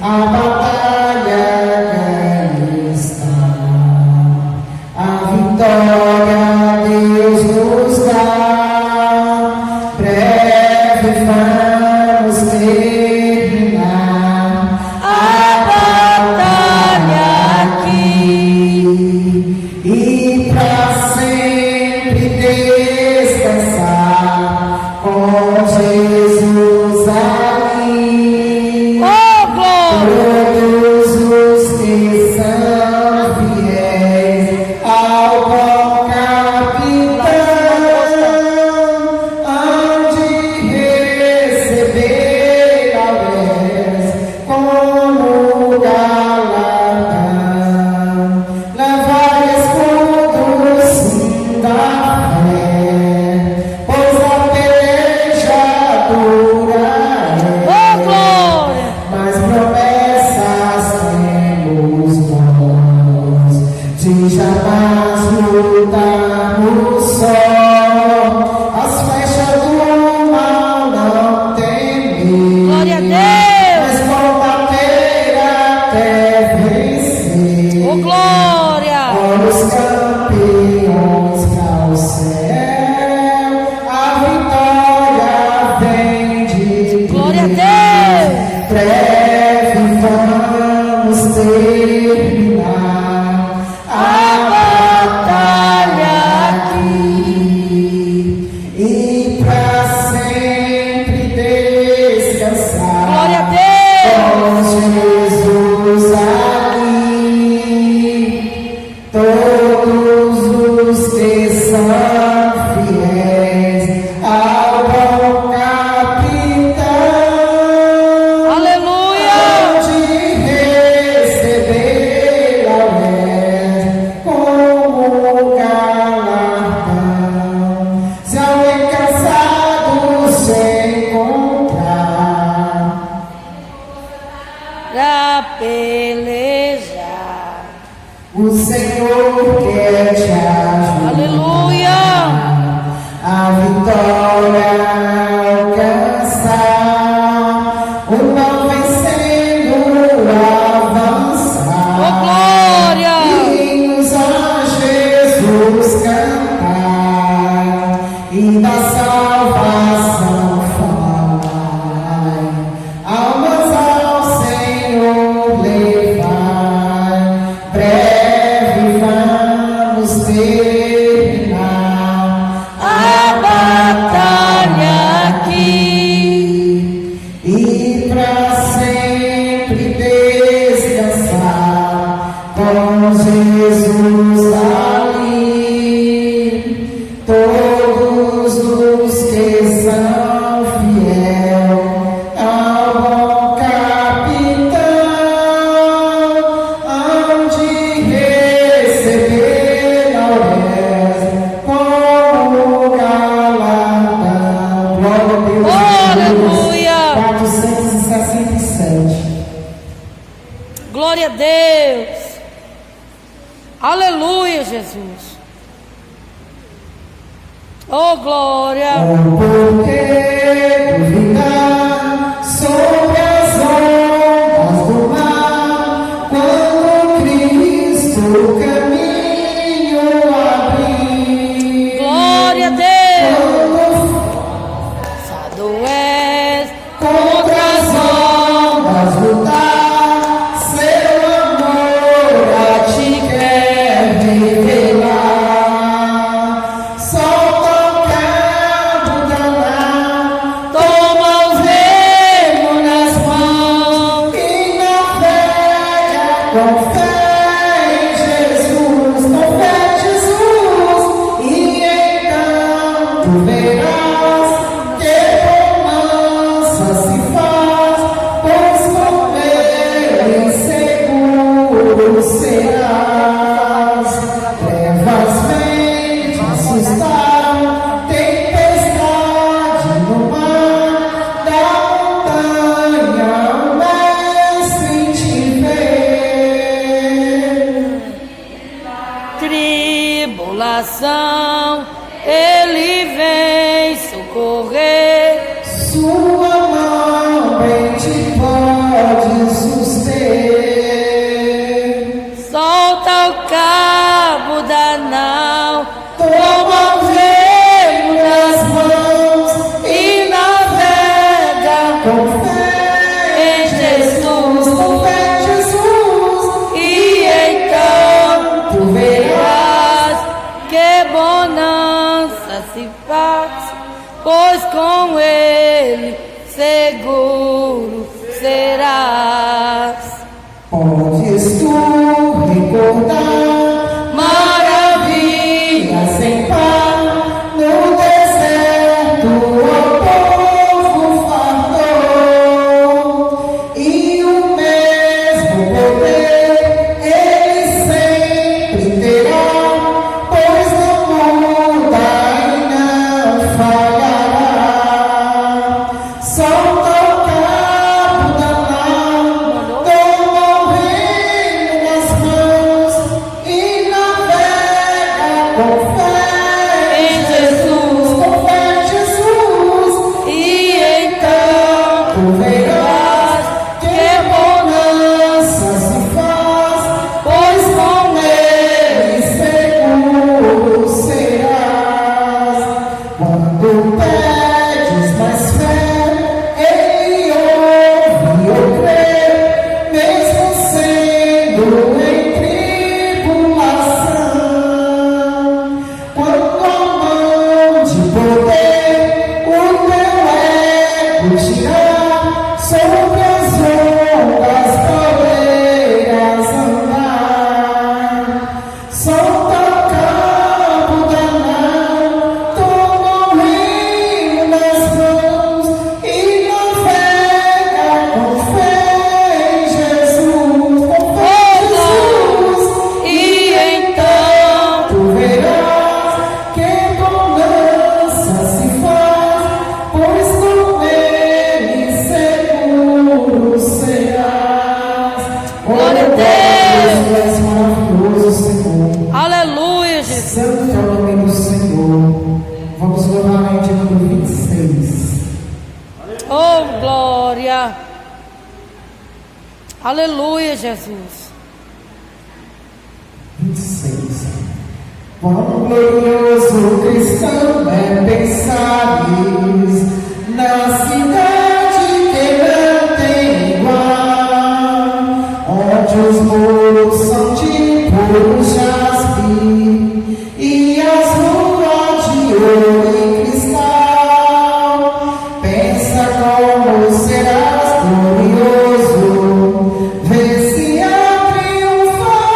A batalha ganha está, a vitória Deus nos dá. Breve vamos terminar a batalha aqui e pra sempre descansar com Jesus ali. Todos os que são fiéis ao bom capitão hão de receber talvez como galardão. Levar escudo sim da fé, pois a peleja dura mas promessas temos nós, se jamais lutarmos só. As flechas do mal não temem, Glória a Deus. mas combater até vencer. Oh, glória. Olha os campeões para o céu, a vitória vem de Glória a Deus. Deus. Breve vamos terminar a batalha aqui e pra sempre descansar Glória a Deus. com Jesus ali. Todos os que são fiéis ao bom capitão Aleluia. de receber ao como galardão. Se alguém cansado se encontrar, Pra pelejar. o Senhor quer te ajudar. Aleluia. A vitória alcançar, o mal vencendo avançar. Oh, glória. Hinos a Jesus cantar e da salvação falar. Almas ao Senhor levar. Breve vamos terminar a batalha aqui e pra sempre descansar com Jesus ali. Todos os que são fiel ao bom capitão hão de receber lauréis como galardão. Glória a Deus. Aleluia. 467. Glória a Deus. Aleluia, Jesus. Oh, glória. Porque duvidar sobre as ondas do mar, quando Cristo o caminho abrir. Glória a Deus. Sado és. Contra as ondas lutar, seu amor a ti quer revelar. Solta o cabo danado te pode suster. Solta o cabo da nau, Toma o remo nas mãos e navega com fé em Jesus. com fé em Jesus. E então Tu verás que bonança se faz, pois com ele seguro serás. podes tu recordar maravilhas sem par no deserto, o povo fartou e o mesmo poder ele sempre terá, pois não muda e não falhará. Solta o cabo da nau, toma o reino nas mãos e navega com fé Em Jesus. com fé em Jesus. E então Tu verás que bonança se faz, pois com ele seguro serás. Quando pedes mais fé, ele ouve ou crê, mesmo sendo em tribulação. Quando a mão de poder o teu eco tirar, sobre as ondas poderás andar. Solta o cabo da nau, toma o reino nas mãos e navega com fé em Jesus, com fé em Jesus. e então Tu verás que bonança se faz, pois com ele seguro serás. Glória a Deus. Tu és maravilhoso, Senhor. aleluia, Jesus. Santo é o nome do Senhor. Vamos novamente no 26. Oh, glória. Aleluia, Jesus. 26. Quão glorioso cristão é pensares na cidade que não tem igual, onde os muros são de puro jaspe e as ruas de ouro e cristal. Pensa como serás glorioso, vê se a triunfal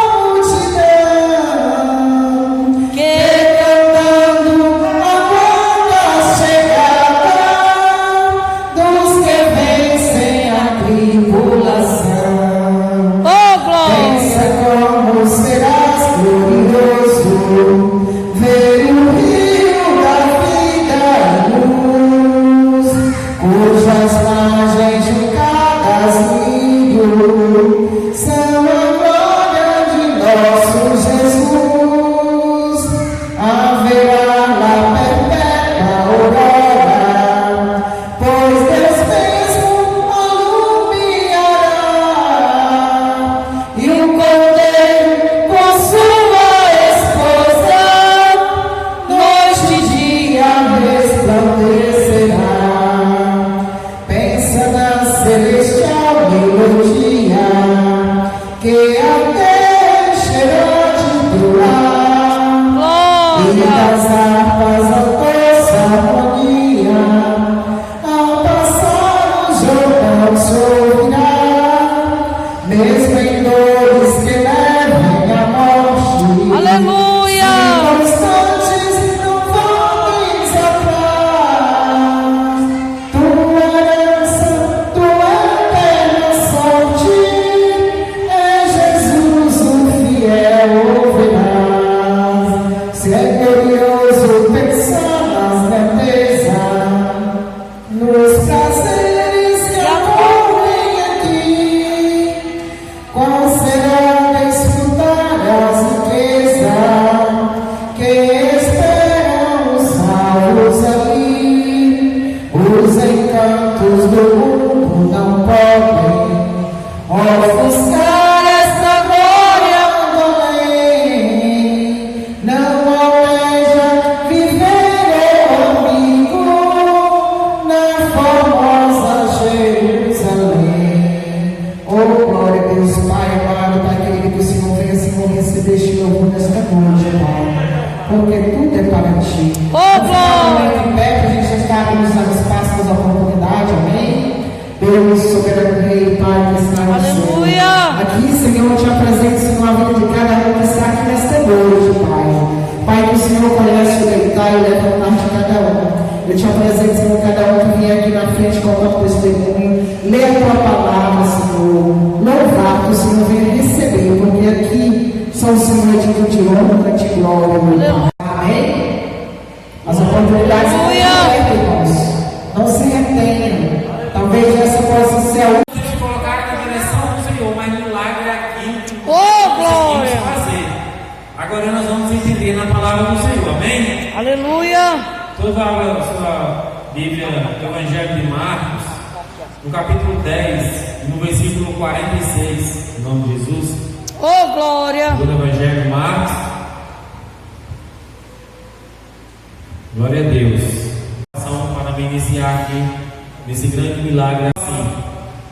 multidão Que cantando aguarda a chegada dos que vencem a tribulação. oh, glória. Pensa como serás glorioso, ver o rio da vida e luz, cujas margens juncadas rio são a glória de nosso Jesus. Haverá lá perpétua aurora, pois Deus mesmo alumiará, e o cordeiro com sua esposa, noite e dia resplandecerá. Pensa na celestial melodia, que até cheirá de durar, e Glória. das harpas a doce harmonia, ao passar o Jordão se ouvirá, mesmo em dores que levem a morte. Aleluia. Constantes, não voltes atrás. Tua herança, tua eterna sorte, é Jesus o fiel ouvirás. Se é glorioso pensar nas grandezas, nos prazeres que ocorrem aqui, Deus, soberano Rei, Pai que está no céu. Aleluia. Aqui, Senhor, eu te apresento, Senhor, a vida de cada um que está aqui nesta noite, Pai. Pai, que o Senhor conhece o deitar e levantar de cada um. Eu te apresento, Senhor, cada um que vier aqui na frente com o teu testemunho. Lê a tua palavra, Senhor. Louvar que o Senhor venha receber, porque aqui só o Senhor é digno de honra, de glória, meu Pai. Amém? As oportunidades não se irmãos. Não se retenham. Talvez essa possa ser a última. Te colocar na direção do Senhor, mas milagre é aquilo que Oh, nós glória. conseguimos fazer. Agora nós vamos entender na palavra do Senhor, amém? Aleluia. Toda a sua Bíblia, Evangelho de Marcos, no capítulo 10, no versículo 46, em nome de Jesus. Oh, glória. Do Evangelho de Marcos. Glória a Deus. Para me iniciar aqui nesse grande milagre assim.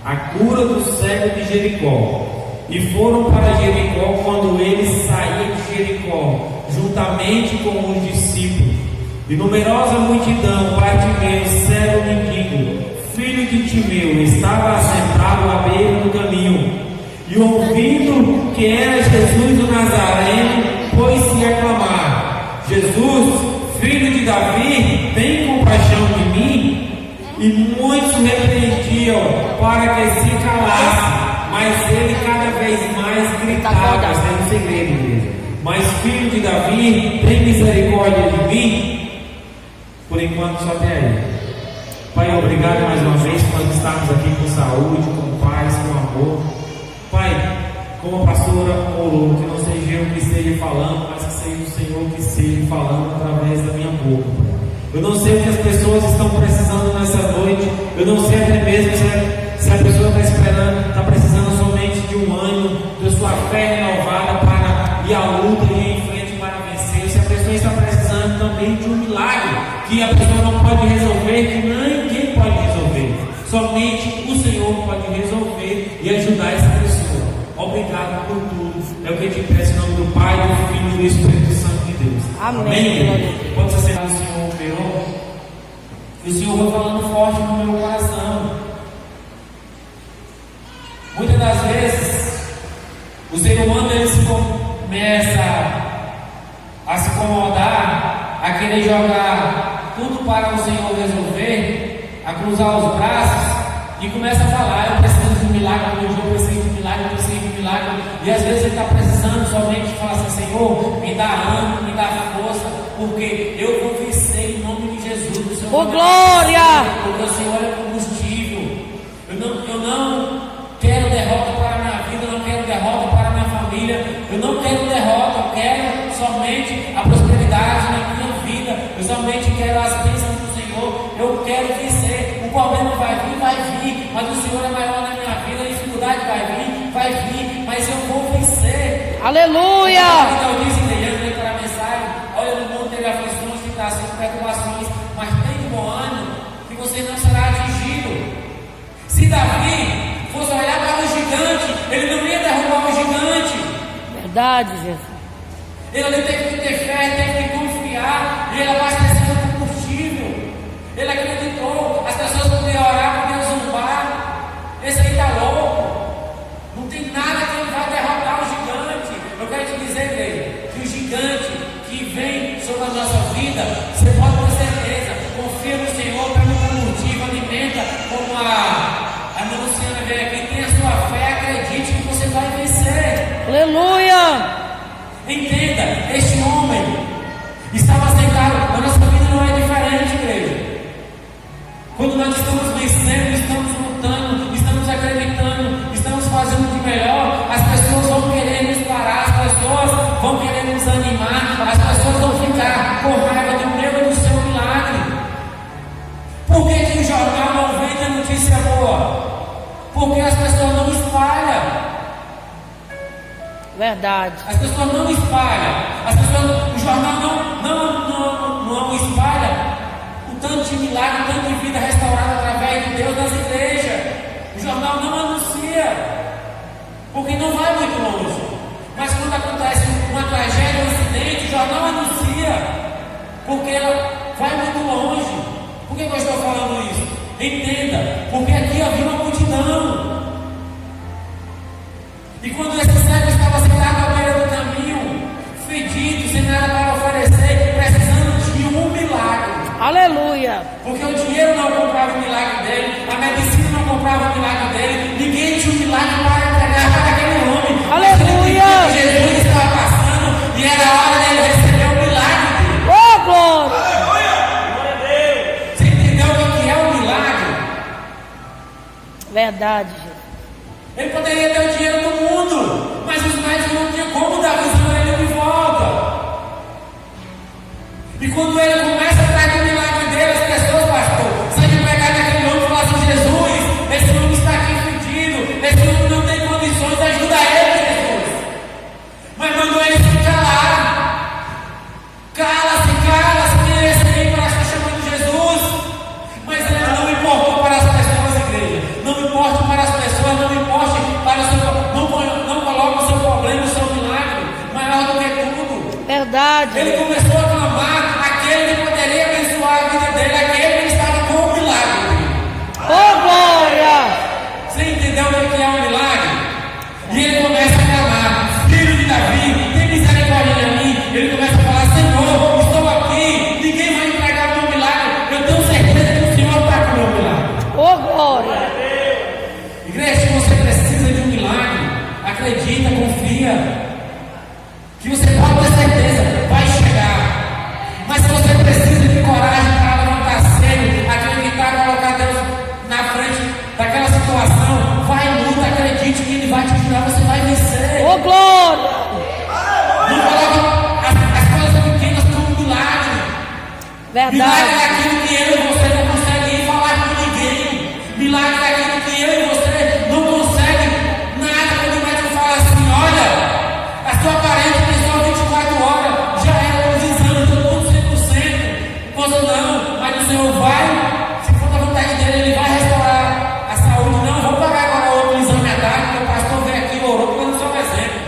A cura do cego de Jericó. E foram para Jericó quando ele saía de Jericó, juntamente com os discípulos. E numerosa multidão, Bartimeu, cego mendigo, filho de Timeu, estava assentado à beira do caminho. E ouvindo que era Jesus o Nazareno, pôs-se a clamar: Jesus, filho de Davi, tem compaixão de mim? E muitos repreendiam para que se calasse, mas ele cada vez mais gritava, é um segredo, igreja. Mas filho de Davi, tem misericórdia de mim? Por enquanto só até aí. Pai, obrigado mais uma vez por nós estarmos aqui com saúde, com paz, com amor. Pai, como a pastora orou, que não seja eu que esteja falando, mas que seja o Senhor que esteja falando através da minha boca. Eu não sei o que as pessoas estão precisando nessa noite. Eu não sei até mesmo se a pessoa está esperando, está precisando somente de um ânimo, da sua fé renovada para ir à luta e ir em frente para vencer. Se a pessoa está precisando também de um milagre que a pessoa não pode resolver, que ninguém pode resolver. Somente o Senhor pode resolver e ajudar essa pessoa. Obrigado por tudo. É o que eu te peço em nome do Pai, do Filho e do Espírito Santo de Deus. Amém. Pode ser sentado, o Senhor operou. E o Senhor vai falando forte no meu coração. Muitas das vezes, o ser humano ele se começa a se incomodar, a querer jogar tudo para o Senhor resolver, a cruzar os braços e começa a falar: eu preciso de um milagre no meu dia, eu preciso de um milagre, eu preciso de um milagre. E às vezes ele está precisando somente de falar assim: Senhor, me dá ânimo, me dá força, porque eu vou vencer em nome de Jesus. O Senhor, Oh, glória! porque o Senhor é combustível. Eu não quero derrota para a minha vida, eu não quero derrota para a minha família, eu não quero derrota, eu quero somente a prosperidade na minha vida, eu somente quero as bênçãos do Senhor, eu quero vencer. O problema vai vir, mas o Senhor é maior na minha vida, a dificuldade vai vir, mas eu vou vencer. Aleluia. Então diz em para a mensagem: olha, no mundo teve aflições, tentações, perturbações, mas tem de bom ânimo, que você não será atingido. Se Davi fosse olhar para o gigante, ele não ia derrubar o gigante. Verdade, Jesus. Ele teve que ter fé, teve que confiar, e ele abasteceu o combustível. Ele acreditou. As pessoas podiam orar, podiam zombar. Esse aí está louco. Não tem nada que ele vai derrotar o gigante. Eu quero te dizer, igreja, que o gigante que vem sobre a nossa vida, você pode ter certeza, confia no Senhor, pega o combustível, alimenta, como a irmã Luciana veio aqui, tenha a sua fé, acredite que você vai vencer. Aleluia. Entenda, este homem estava sentado. A nossa vida não é diferente, igreja. Quando nós estamos vencendo, estamos lutando, estamos acreditando, estamos fazendo de melhor, as pessoas vão querer nos parar, as pessoas vão querer nos animar, as pessoas vão ficar com raiva do meu e do seu milagre. Por que o jornal não vende a notícia boa? Porque as pessoas não espalham. Verdade. As pessoas não espalham. As pessoas, o jornal não espalha o tanto de milagre, o tanto de vida restaurada através de Deus nas igrejas. O jornal não anuncia, porque não vai muito longe. Mas quando acontece uma tragédia, um acidente, o jornal anuncia, porque ela vai muito longe. Por que eu estou falando isso? Entenda, porque aqui havia uma multidão. E quando esse cego estava sentado à beira do caminho, fedido, sem nada para oferecer, precisando de um milagre. Aleluia. Porque o dinheiro não comprava o milagre dele, a medicina não comprava o milagre dele, ninguém tinha um milagre para entregar para aquele homem. Aleluia. Jesus estava passando e era a hora dele receber o milagre dele. Oh, glória. Você entendeu o que é o milagre? Verdade, Jesus. Ele poderia ter o dinheiro do mundo, mas os médicos não tinham como dar visão a ele de volta. E quando ele começa a trazer o milagre dele, as pessoas, pastor, saem de pegar naquele homem e falar assim: Jesus, esse homem está aqui fedido, esse homem não tem condições, ajuda ele, Jesus. Mas mandou ele se calar. Cala-se, quem é esse aí para estar chamando Jesus? Mas ele não importou para as pessoas, igreja. Não importa para as pessoas, não importa para o seu. Não coloque o seu problema, o seu milagre maior do que tudo. Verdade. Ele começou a clamar aquele que poderia abençoar a vida dele, aquele que estava com o milagre. Oh, glória. Você entendeu o que é um milagre? E ele começa a clamar: Filho de Davi, tem misericórdia de mim. Ele começa a falar: Senhor, estou aqui, ninguém vai entregar o meu milagre. Eu tenho certeza que o Senhor está com o meu milagre. Oh, glória. Igreja, se você precisa de um milagre, acredita, confia, que você pode ter certeza, vai chegar. Mas se você precisa de coragem para levantar cedo, acreditar, colocar Deus na frente daquela situação, vai em luta, acredite que Ele vai te ajudar, você vai vencer. Oh, glória. Não coloque as coisas pequenas como milagre. Milagre Verdade. é aquilo que eu e você não conseguem falar com ninguém. Milagre é aquilo que eu e você não conseguem nada. Quando o médico fala assim: olha, a sua parede tem só 24 horas, já era os exames, todo mundo 100%. Você não, mas o Senhor vai, se for da vontade dele, Ele vai restaurar a saúde. Não, vou pagar agora outro exame à tarde, porque o pastor veio aqui e orou, porque eu não sou exemplo.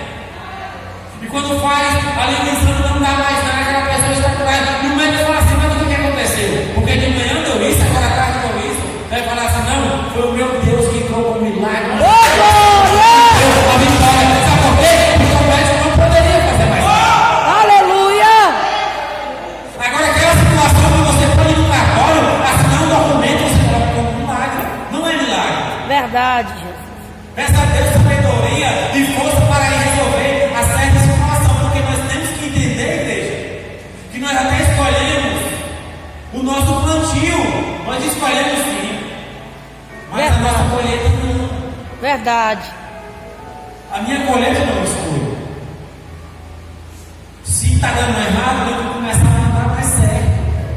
E quando faz, ali no exame não dá mais nada, aquela pessoa está curada. E o médico fala assim: mas o que aconteceu? Porque de manhã deu isso, agora à tarde deu isso. Vai falar assim: não, foi o meu Deus que entrou com o milagre. Oh, glória. A vitória, sabe por quê? Porque o médico não poderia fazer mais nada. Aleluia. Agora, aquela situação que você foi no cartório, assinar um documento, você coloca como milagre. Não é milagre. Verdade, Jesus. Peça a Deus sabedoria e força para ir resolver a certa situação, porque nós temos que entender, igreja, que nós até escolhemos o nosso plantio, nós escolhemos sim, mas a nossa colheita não. Verdade. A minha colheita não escolho. Se está dando errado, eu vou começar a dar mais certo,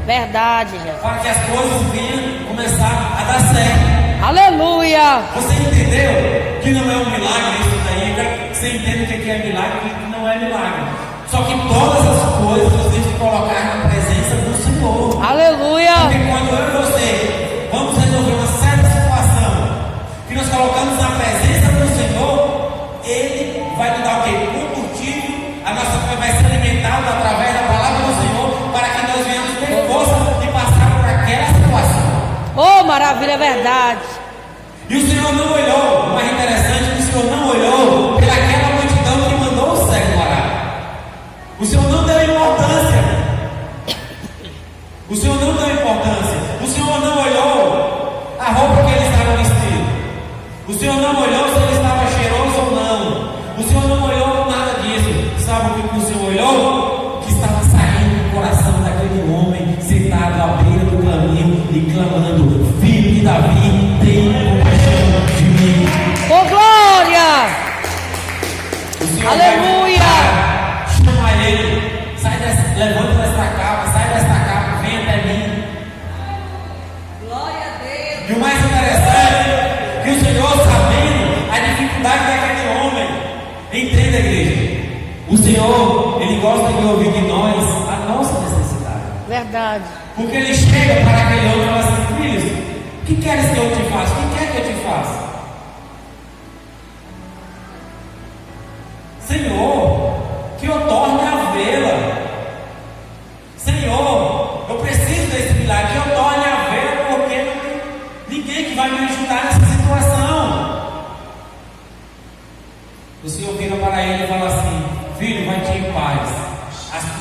Verdade, Jesus. para que as coisas venham começar a dar certo. Aleluia. Você entendeu que não é um milagre isso daí? Eu quero que você entenda o que é milagre e o que não é milagre. Só que todas as coisas nós temos que colocar na presença do Senhor. Aleluia. Porque quando eu e você vamos resolver uma certa situação que nós colocamos na presença do Senhor, Ele vai nos dar o quê? Combustível, a nossa fé vai ser alimentada através da palavra do Senhor, para que nós venhamos ter força de passar por aquela situação. Oh, maravilha, verdade. E o Senhor não olhou, o mais interessante é que o Senhor não olhou pelaquela multidão que mandou o cego parar. O Senhor não deu importância. O Senhor não deu importância. O Senhor não olhou a roupa que ele estava vestido. O Senhor não olhou se ele estava cheiroso ou não. O Senhor não olhou nada disso. Sabe o que o Senhor olhou? Que estava saindo do coração daquele homem sentado à beira do caminho e clamando: Filho de Davi, tem compaixão de mim. Oh, glória. O Senhor Aleluia. vai chama ele, sai dessa, levanta desta capa, sai desta capa, vem até mim. Glória a Deus. E o mais interessante é que o Senhor, sabendo a dificuldade daquele homem, entenda, igreja, o Senhor, Ele gosta de ouvir de nós a nossa necessidade. Verdade. Porque Ele chega para aquele homem e fala assim: filhos, o que queres que eu te faça? O que quer que eu te faça? Senhor, que eu torne a vê-la. Senhor, eu preciso desse milagre, que eu torne a vê-la, porque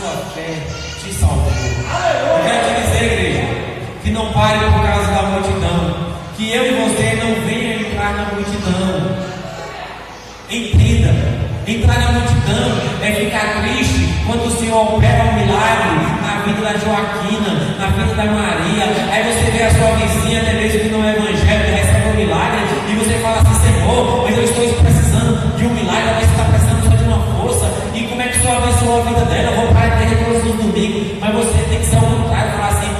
sua fé te salvou. Eu quero te dizer, igreja, que não pare por causa da multidão, que eu e você não venha entrar na multidão. Entenda, entrar na multidão é ficar triste quando o Senhor opera um milagre na vida da Joaquina, na vida da Maria. Aí você vê a sua vizinha, até mesmo que não é evangélica, recebe um milagre, e você fala assim: Senhor, mas eu estou precisando de um milagre, mas você está precisando só de uma força. E como é que o Senhor abençoou a vida dela? Eu vou para a igreja todos os domingos. Mas você tem que ser ao contrário, falar assim: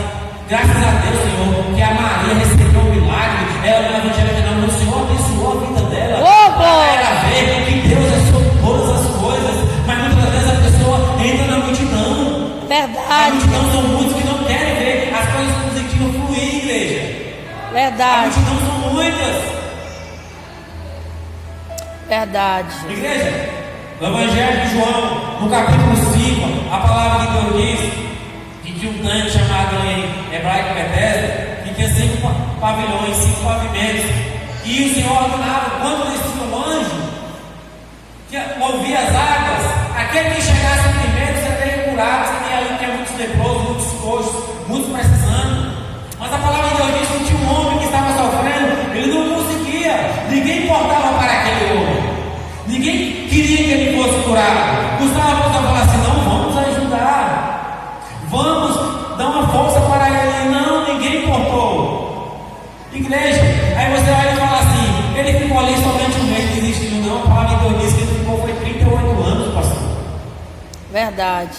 graças a Deus, Senhor, que a Maria recebeu um milagre. Ela não é evangélica, não, mas o Senhor abençoou a vida dela. Ela vê que Deus é sobre todas as coisas. Mas muitas vezes a pessoa entra na multidão. A Verdade. multidão são muitos que não querem ver as coisas positivas fluir, igreja. A Verdade. multidão são muitas. Verdade. Igreja, no Evangelho de João, no capítulo 5, a palavra de Deus diz que tinha um tanque chamado em hebraico Betesda, que tinha 5 pavilhões, 5 pavimentos. E o Senhor ordenava, quando descia um anjo, que movia as águas, aquele que chegasse primeiro seria curado. Você tem ali que é muitos leprosos, muitos coxos, muitos precisando. Mas a palavra de Deus diz que tinha um homem que estava sofrendo, ele não conseguia, ninguém importava para aquele homem, ninguém queria que ele fosse curado. Gustavo falava assim: não, vamos ajudar, vamos dar uma força para ele. Não, ninguém importou. Igreja, aí você olha e fala assim: ele ficou ali somente um mês, desistiu. Não, a palavra de Deus diz que ele ficou foi 38 anos, pastor. Verdade.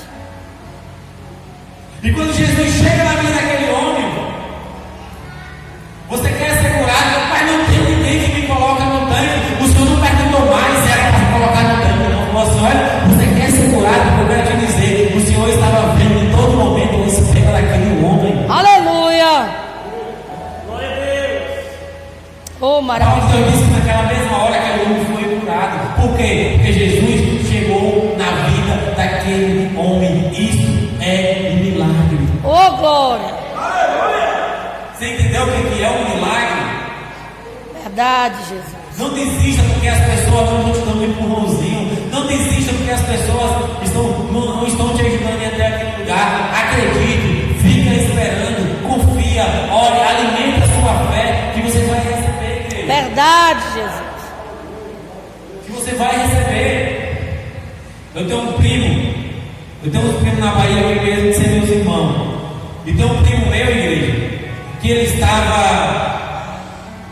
E quando Jesus chega na vida daquele homem, você quer ser curado, mas não tem ninguém que me coloca no tanque. O Senhor não perguntou mais se era para colocar no tanque, não. Falou assim: olha, você quer ser curado? Eu quero te dizer, o Senhor estava vendo em todo momento o espelho daquele homem. Aleluia. Oh, A maravilha. palavra de Deus diz que naquela mesma hora aquele homem foi curado. Por quê? Porque Jesus chegou na vida daquele homem. Isso é um milagre. Oh, glória. Você entendeu o que é um milagre? Verdade, Jesus. Não desista porque as pessoas não te dando um empurrãozinho. Não desista porque as pessoas não estão te ajudando em até aquele lugar. Acredite, fica esperando, confia, ore, alimenta a sua fé, que você vai receber, querido. Verdade, Jesus. Que você vai receber. Eu tenho uns primos na Bahia, eu mesmo de ser meus irmãos. E tem um primo meu, igreja, que ele estava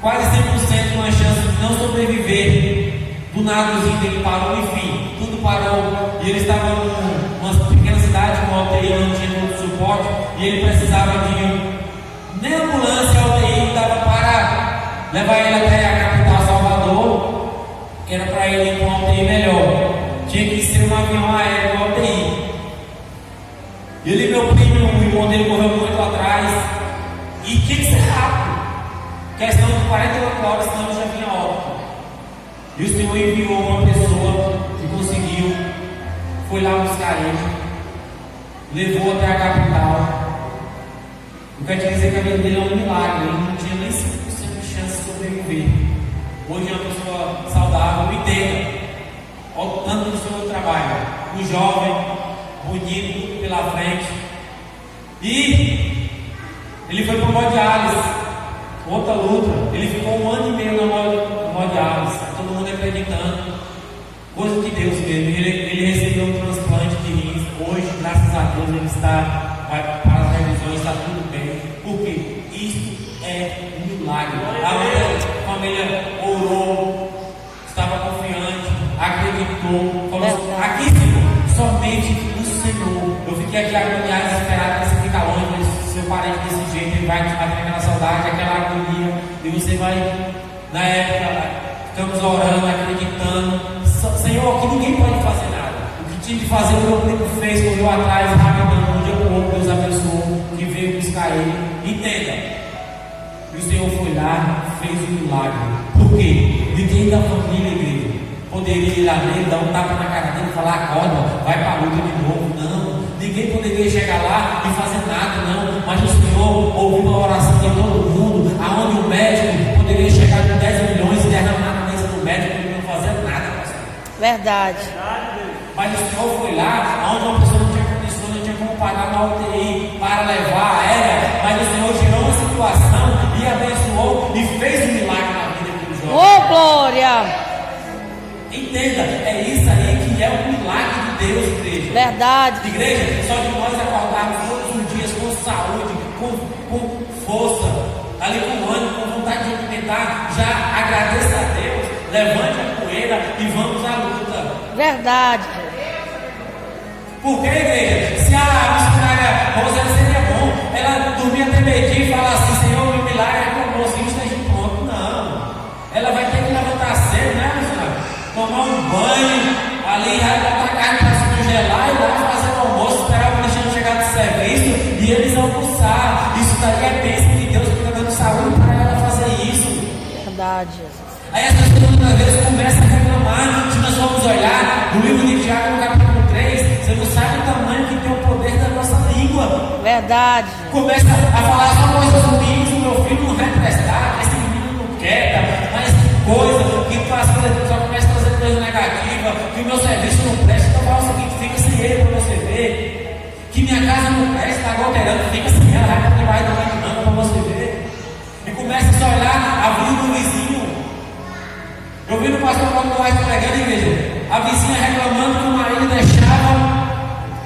quase 100% com a chance de não sobreviver. Do nada ele parou, enfim, tudo parou. E ele estava numa pequena cidade com a UTI, não tinha muito suporte. E ele precisava de nem ambulância, a UTI dava para levar ele até a capital Salvador, que era para ele ir para uma UTI melhor. Tinha que ser um avião aéreo, uma UTI. Ele, meu primo, o irmão dele correu muito atrás. E tinha que ser rápido. Questão de 48 horas, senão ele já vinha óbito. E o Senhor enviou uma pessoa que conseguiu, foi lá buscar ele, levou até a capital. Eu quero te dizer que a vida dele é um milagre. Ele não tinha nem 5% de chance de sobreviver. Hoje é uma pessoa saudável, entenda. Olha o tanto que o Senhor trabalha. Um jovem, bonito, tudo pela frente. E ele foi para o hemodiálise. Outra luta. Ele ficou 1 ano e meio na hemodiálise. Todo mundo acreditando. Coisa de Deus mesmo. Ele recebeu um transplante de rins. Hoje, graças a Deus, ele vai para as revisões, está tudo bem. Porque isso é um milagre. A família orou, estava confiante, acreditou, falou assim: aqui, Senhor, somente o Senhor. Eu fiquei aqui agoniado, desesperado, você fica longe, mas seu parente desse jeito, ele vai te bater aquela saudade, aquela agonia, e você vai, na época, ficamos orando, acreditando: Senhor, que ninguém pode fazer nada. O que tinha de fazer, o meu primo fez, correu atrás, rapidão, um dia para o outro, Deus abençoou, que veio buscar ele. Entenda. E o Senhor foi lá, fez um milagre. Por quê? Ninguém da família, igreja, poderia ir lá nele, dar um tapa na cara dele e falar: acorda, vai para a luta de novo. Não. Ninguém poderia chegar lá e fazer nada, não. Mas o Senhor ouviu a oração de todo mundo, aonde o médico poderia chegar com 10 milhões e derramar na mesa do médico e não fazer nada, pastor. Verdade. Mas o Senhor foi lá, onde uma pessoa não tinha condições como pagar uma UTI para levar a ela, mas o Senhor gerou uma situação e abençoou e fez um milagre na vida daquele jovem. Oh, glória. Entenda, é isso aí que é o milagre de Deus, igreja. Verdade. Igreja, só de nós acordarmos todos os dias com saúde, com força, ali com ânimo, com vontade de alimentar, já agradeça a Deus, levante a poeira e vamos à luta. Verdade. Porque, igreja, se a missionária Rosana seria bom, ela dormir até meio-dia e falar assim: Senhor, meu milagre é que o almoço esteja pronto. Não. Ela vai ter que levantar cedo, né, missionária? Tomar um banho, ali vai botar a carne para se congelar e lá fazer o almoço, esperar o Cristiano chegar do serviço e eles almoçar. Isso daí é bênção de Deus que está dando saúde para ela fazer isso. Verdade, Jesus. Aí as pessoas muitas vezes começam a reclamar. Se nós formos olhar no livro de Tiago, no capítulo 3, você não sabe o tamanho que tem o poder da nossa língua. Verdade. Começa a falar só coisas ruins, o meu filho não vai prestar, esse menino não quer, mas coisa que faz coisa, só começa a trazer coisa negativa, que o meu serviço não presta. Então fala o seguinte: fica sem ele para você ver. Que minha casa não presta, está adulterando, fica sem ela, vai para debaixo da manga para você ver. E começa a olhar a vida do vizinho. Eu vi no pastor Paulo Duarte pregando, igreja, a vizinha reclamando que o marido deixava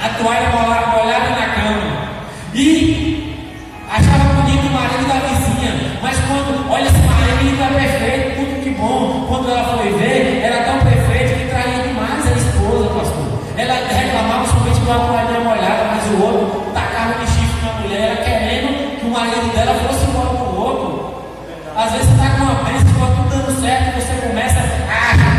a toalha molhada na cama e achava bonito o marido da vizinha, mas quando olha esse marido está perfeito, tudo que bom, quando ela foi ver, era tão perfeito que traía demais a esposa, pastor. Ela reclamava somente que a toalha molhada, mas o outro tacava de chifre na mulher, ela querendo que o marido dela fosse embora para o outro. Às vezes você está com uma bênção, está tudo dando certo, e você começa a achar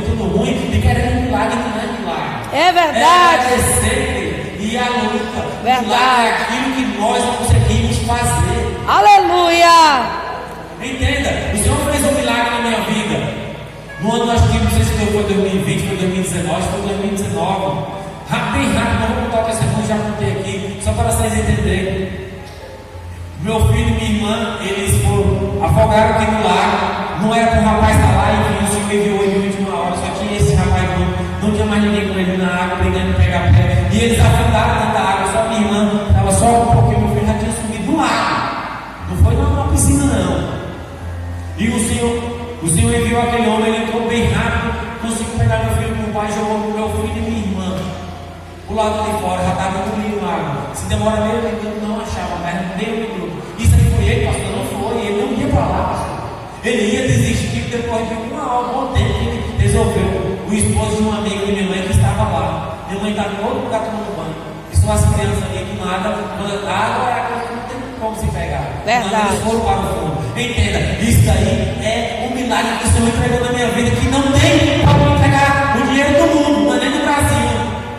tudo ruim, e querendo um milagre que não é milagre. É verdade. É agradecer e a luta. Verdade. Milagre é aquilo que nós não conseguimos fazer. Aleluia. Entenda, o Senhor fez um milagre na minha vida. No ano, acho que não sei se foi 2020, foi 2019, foi 2019. Bem rápido, não vou contar o testemunho, já contei aqui, só para vocês entenderem. Meu filho e minha irmã, eles foram afogaram aqui no lago. Não era para o rapaz estar lá e o Senhor enviou ele de última hora. Só tinha esse rapaz, não tinha mais ninguém com ele na água, brigando de pegar pé. E eles afundaram dentro da água. Só minha irmã estava só um pouquinho. Meu filho já tinha subido no lago. Não foi numa piscina, não. E o Senhor enviou aquele homem, ele entrou bem rápido, conseguiu pegar meu filho por baixo, jogou meu filho e minha irmã o lado de fora, já estava engolindo água. Se demora meio minuto, não achava, mas meio minuto. Isso aí foi ele, pastor, não foi. Ele não ia para lá, pastor. Ele ia desistir depois de uma hora, um bom tempo, ele resolveu. O esposo de uma amiga de minha mãe que estava lá. Minha mãe estava em outro lugar tomando banho. E só as crianças ali do nada, quando a água é a coisa que não tem como se pegar. Verdade. Eles foram para o fundo. Entenda, isso daí é um milagre que o Senhor entregou na minha vida, que não tem para entregar o dinheiro do mundo, não é nem do Brasil.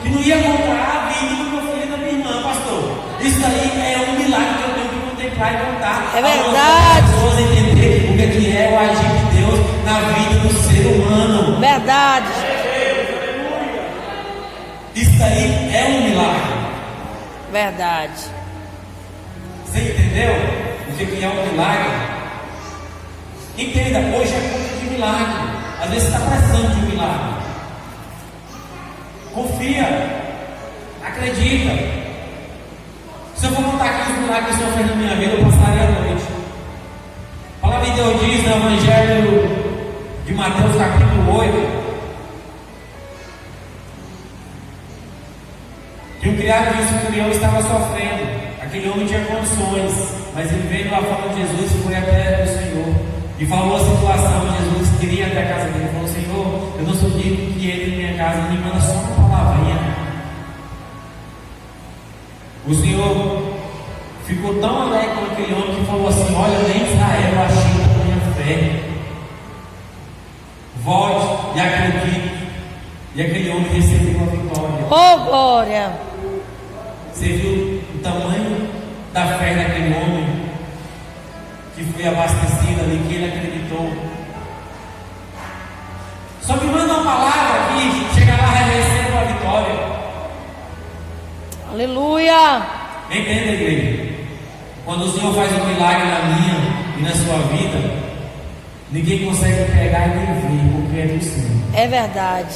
Que não ia comprar a vida do meu filho e da minha irmã, pastor. Isso daí é um milagre que eu tenho que contemplar e contar. É verdade. Para as pessoas entender o que é o agir de Deus na vida do ser humano. Verdade. Isso daí é um milagre. Verdade. Você entendeu o que é um milagre? Entenda, hoje é culto de milagre. Às vezes você está precisando de um milagre. Confia, acredita. Se eu for contar aqui os milagres que o Senhor fez na minha vida, eu passaria a noite. A palavra de Deus diz no Evangelho de Mateus, capítulo 8, que um criado de um centurião estava sofrendo. Aquele homem tinha condições, mas ele veio da forma de Jesus e foi até o Senhor e falou a situação. Jesus queria ir até a casa dele e falou: Senhor, eu não sou digno que entre em minha casa, me manda só uma palavrinha. O Senhor ficou tão alegre com aquele homem que falou assim: olha, nem Israel eu achei a minha fé. Volte e acredite. E aquele homem recebeu a vitória. Oh, glória. Você viu o tamanho da fé daquele homem que foi abastecido ali, que ele acreditou. Só me manda uma palavra aqui, chega lá e recebe a vitória. Aleluia. Entenda, igreja? Quando o Senhor faz um milagre na minha e na sua vida, ninguém consegue pegar e nem ver, porque é do Senhor. É verdade.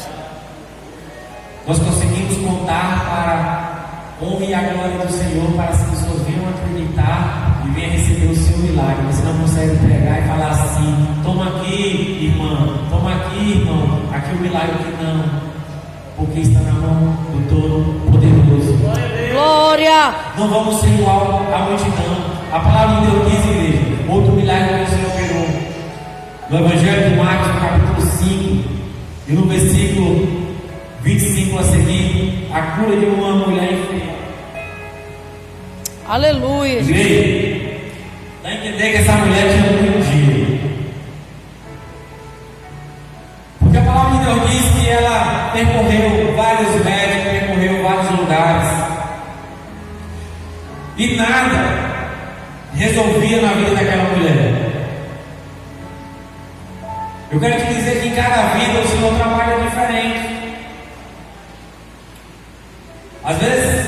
Nós conseguimos contar para honra e a glória do Senhor para as pessoas venham acreditar e venham receber o seu milagre. Você não consegue pegar e falar assim: toma aqui, irmã, toma aqui, irmão, aqui o milagre que não, porque está na mão do Todo-Poderoso. Glória. Não vamos ser igual à multidão. A palavra de Deus diz, igreja, outro milagre que o Senhor operou no Evangelho de Marcos, no capítulo 5, e no versículo 25 a seguir, a cura de uma mulher enferma. Aleluia. Igreja, dá a entender que essa mulher tinha muito dinheiro. Porque a palavra de Deus diz que ela percorreu vários médicos, percorreu vários lugares, e nada resolvia na vida daquela mulher. Eu quero te dizer que em cada vida o Senhor trabalha diferente. Às vezes,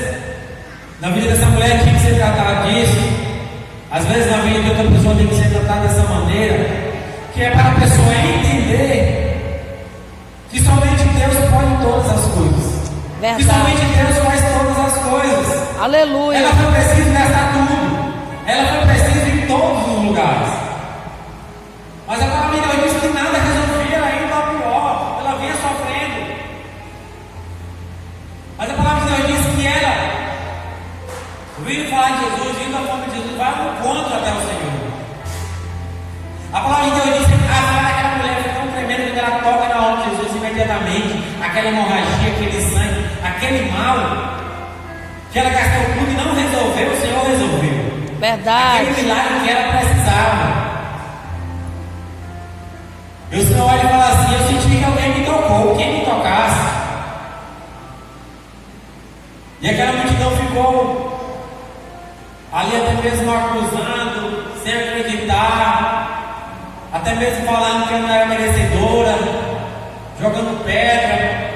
na vida dessa mulher tinha que ser tratada disso. Às vezes, na vida de outra pessoa tem que ser tratada dessa maneira, que é para a pessoa entender que somente Deus pode todas as coisas. Verdade. Que somente Deus faz todas as coisas. Aleluia. Ela foi preciso gastar tudo. Ela foi preciso em todos os lugares. Mas a palavra de Deus diz que nada resolvia ainda pior. Ela vinha sofrendo. Mas a palavra de Deus diz que ela, ouvindo falar de Jesus, vindo a fome de Jesus, vai ao encontro até o Senhor. A palavra de Deus diz que a fé daquela mulher foi tão tremenda que ela toca na alma de Jesus imediatamente. Aquela hemorragia, aquele sangue, aquele mal, que ela gastou tudo e não resolveu, o Senhor resolveu. Verdade. Aquele milagre que ela precisava. E o Senhor olha e fala assim: eu senti que alguém me tocou, quem me tocasse. E aquela multidão ficou ali até mesmo acusando, sem acreditar, até mesmo falando que ela não era merecedora, jogando pedra.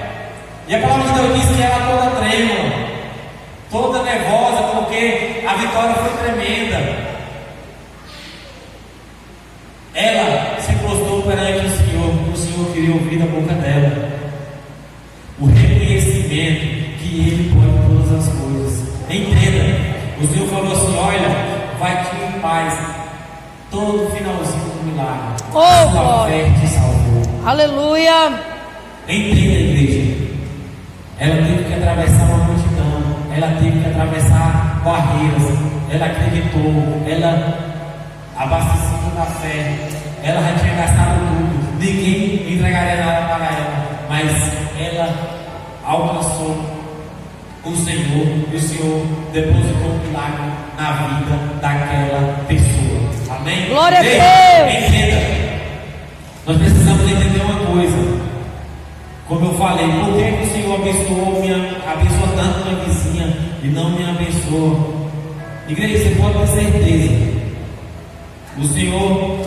E a palavra de Deus diz que ela toda trêmula, toda nervosa, porque a vitória foi tremenda. Ela se prostrou perante o Senhor queria ouvir da boca dela o reconhecimento que Ele pode todas as coisas. Entenda, o Senhor falou assim: olha, vai te em paz, todo finalzinho do milagre. Oh, sua fé te salvou. Aleluia. Entenda, igreja, ela teve que atravessar uma multidão, ela teve que atravessar barreiras, ela acreditou, ela abastecida da fé, ela já tinha gastado tudo, ninguém entregaria nada para ela, mas ela alcançou o Senhor, e o Senhor depositou um milagre na vida daquela pessoa. Amém? Glória a Deus! Entenda, nós precisamos entender uma coisa. Como eu falei, por que o Senhor abençoou tanto minha vizinha e não me abençoou? Igreja, você pode ter certeza. O Senhor,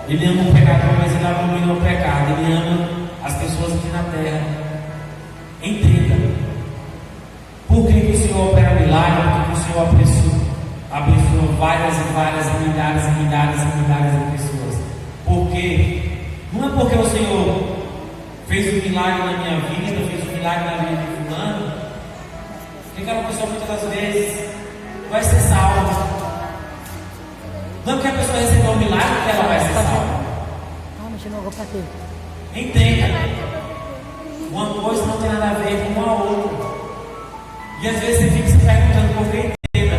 Ele ama o pecador, mas Ele abomina o pecado. Ele ama as pessoas aqui na terra. Entenda. Por que o Senhor opera milagre? Porque o Senhor abençoa várias e várias, milhares e milhares e milhares de pessoas. Porque não é porque o Senhor fez um milagre na minha vida, fez um milagre na vida de fulano, que aquela pessoa muitas das vezes vai ser salva. Não é porque a pessoa recebeu um milagre que ela vai ser salva. Entenda. Uma coisa não tem nada a ver com a outra. E às vezes você fica se perguntando por que. Entenda.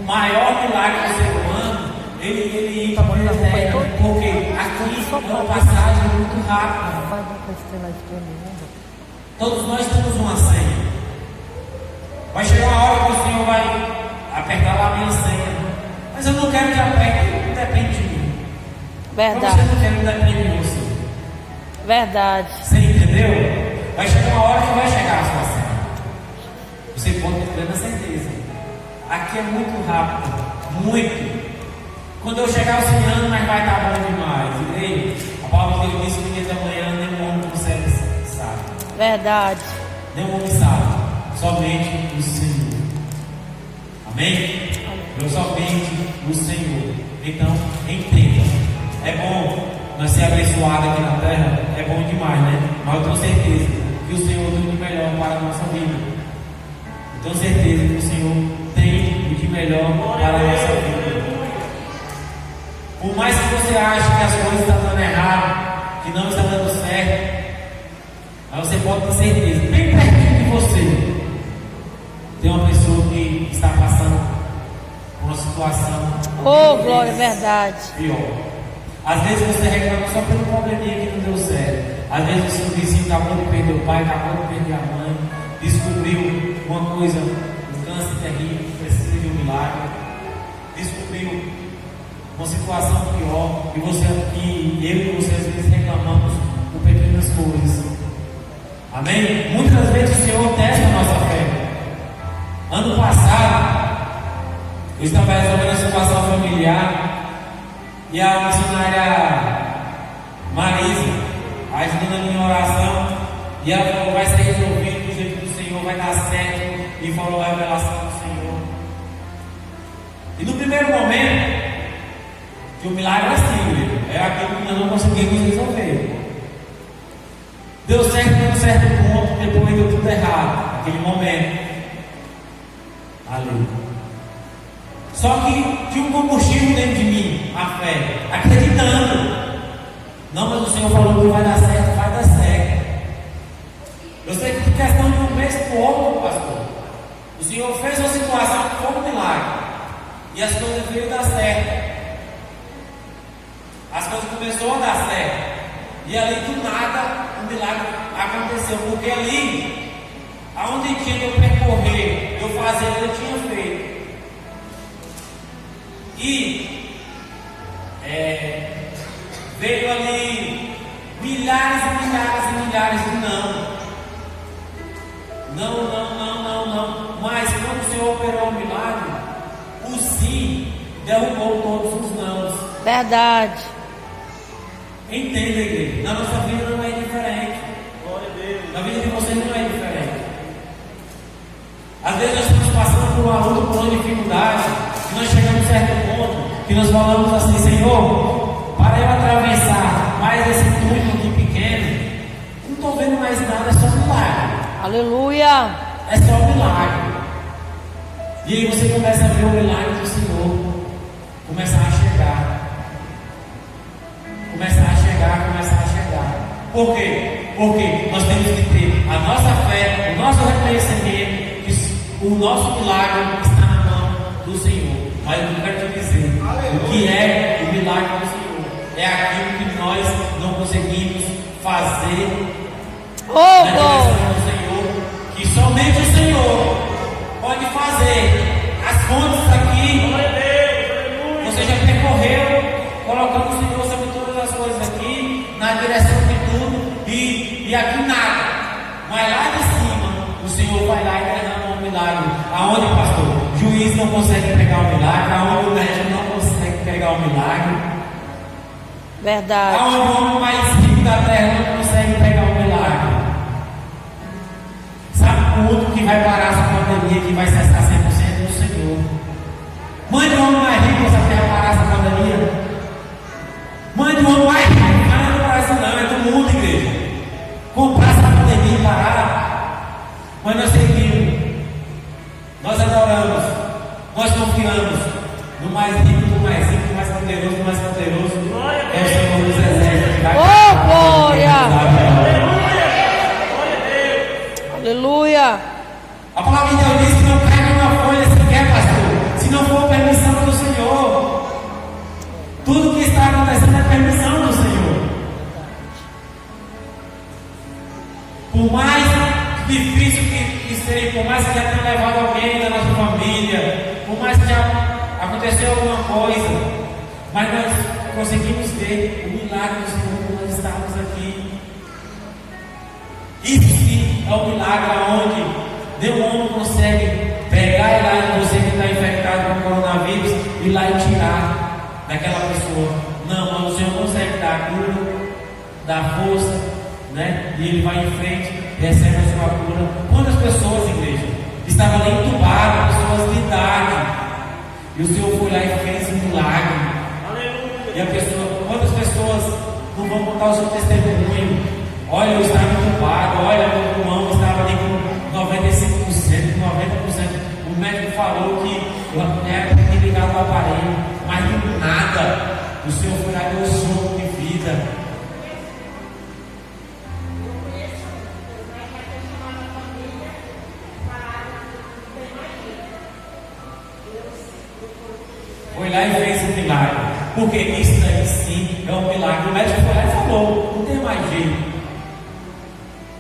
O maior milagre do ser humano, ele ir para a terra, porque aqui é uma passagem muito rápida. Todos nós temos uma senha. Vai chegar uma hora que o Senhor vai apertar lá a minha senha. Mas eu não quero que aperte, não depende de mim. Verdade. Você não quer que depende de você. Verdade. Você entendeu? Vai chegar uma hora que vai chegar a sua senha. Você pode ter plena certeza. Aqui é muito rápido. Muito. Quando eu chegar aos 100 anos, mas vai estar bom demais. Igreja, a palavra de Deus diz que ninguém da manhã, nenhum homem consegue sabe. Verdade. Nenhum homem sabe. Somente o Senhor. Amém? Somente o Senhor. Então, entenda. É bom nós ser abençoados aqui na terra. É bom demais, né? Mas eu tenho certeza que o Senhor tem o melhor para a nossa vida. Tenho certeza que o Senhor tem o de melhor para a nossa vida. Por mais que você ache que as coisas estão dando errado, que não está dando certo, mas você pode ter certeza, bem pertinho de você, tem uma pessoa que está passando por uma situação Oh, glória, verdade. pior. Às vezes você reclama só pelo probleminha que não deu certo. Às vezes o seu vizinho acabou de perder o pai, acabou de perder a mãe, descobriu uma coisa, um câncer terrível, precisa de um milagre, descobriu uma situação pior, e eu e você às vezes reclamamos por pequenas coisas. Amém? Muitas vezes o Senhor testa a nossa fé. Ano passado, eu estava resolvendo a situação familiar e a missionária Marisa ajudando a minha oração, e ela falou: vai ser resolvido do jeito do Senhor, vai dar certo, e falou a revelação do Senhor. E no primeiro momento, que o milagre era assim, era aquilo que nós não conseguimos resolver. Deu certo em um certo ponto, depois deu tudo errado, naquele momento. Aleluia. Só que tinha um combustível dentro de mim, a fé, acreditando. Não, mas o Senhor falou que vai dar certo, vai dar certo. Eu sei que questão de um mês para o outro, pastor, o Senhor fez uma situação que foi um milagre, e as coisas veio dar certo. As coisas começaram a dar certo, e ali do nada um milagre aconteceu, porque ali, aonde tinha eu percorrer, eu fazer, eu tinha feito. E veio ali milhares e milhares e milhares de não. Mas quando o Senhor operou o milagre, o sim derrubou todos os nãos. Verdade. Entenda, igreja, na nossa vida não é diferente. Na vida de vocês não é diferente. Às vezes nós estamos passando por uma luta, por uma dificuldade, e nós chegamos a um certo ponto que nós falamos assim: Senhor, para eu atravessar mais esse túnel aqui pequeno, não estou vendo mais nada, é só milagre. Aleluia. É só milagre. E aí você começa a ver o milagre do Senhor começar a chegar. Começar a chegar. Por quê? Porque nós temos que ter a nossa fé, o nosso reconhecimento que o nosso milagre está na mão do Senhor. Mas eu quero te dizer, o que é o milagre do Senhor? É aquilo que nós não conseguimos fazer Oh, na direção glória. do Senhor, que somente o Senhor pode fazer. As fontes aqui, você já percorreu, colocando o Senhor sobre todas as coisas aqui, na direção de tudo, e aqui nada. Mas lá de cima, o Senhor vai lá e derrama um milagre. Aonde, pastor? Juiz não consegue pegar o milagre, aonde o médico não consegue pegar o milagre, Verdade. aonde o homem mais rico da terra não consegue pegar o milagre. Sabe o outro que vai parar essa pandemia, que vai cessar 100% do Senhor? Mãe do homem mais rico, sabe que vai parar essa pandemia? Mãe do homem mais rico, não é do Brasil não, é do mundo, igreja. Comprar essa pandemia e parar. Mas nós seguimos, nós adoramos, nós confiamos no mais rico, do mais rico, do mais poderoso, do mais poderoso. É o Senhor dos Exércitos que vai Oh, glória. Aleluia. A palavra de Deus diz que não cai uma folha sequer, pastor, se não for permissão do Senhor. Tudo que está acontecendo é permissão do Senhor. Por mais difícil que seja, por mais que já tenha levado alguém da nossa família, por mais que já aconteceu alguma coisa, mas nós conseguimos ver o milagre do Senhor quando nós estamos aqui. Isso sim é o milagre onde nenhum homem consegue pegar e lá em você que está infectado com o coronavírus e ir lá e tirar daquela pessoa. Não, mas o Senhor consegue dar a cura, dar força, né? E ele vai em frente, recebe a sua cura. Quantas pessoas, igreja, estavam ali entubadas, pessoas de idade, e o Senhor foi lá e fez um milagre. Aleluia. E a pessoa, quantas pessoas não vão contar o seu testemunho? Olha, eu estava entubado, olha, meu pulmão estava ali com 95%, 90% O Senhor foi lá e deu sopro de vida. Foi lá e fez um milagre. Porque isso daí sim é um milagre. O médico foi lá e falou: não tem mais jeito.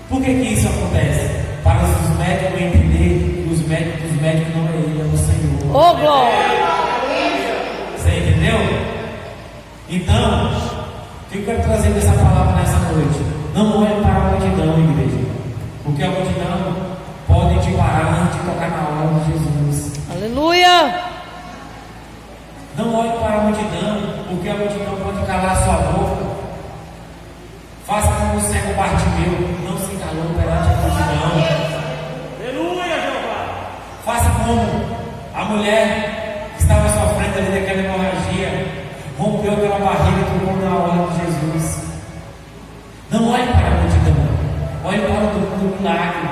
Por que isso acontece? Para os médicos entender que os médicos não é Ele, é o Senhor. Ô, glória! Você entendeu? Então, o que eu quero trazer dessa palavra nessa noite? Não olhe para a multidão, igreja. Porque a multidão pode te parar antes de tocar na hora de Jesus. Aleluia! Não olhe para a multidão, porque a multidão pode calar a sua boca. Faça como o cego Bartimeu, não se calou perante a multidão. Aleluia, Jeová. Faça como a mulher que estava sofrendo ali daquela hemorragia, rompeu aquela barreira que tocou na hora de Jesus. Não olhe para a multidão, olhe para o milagre.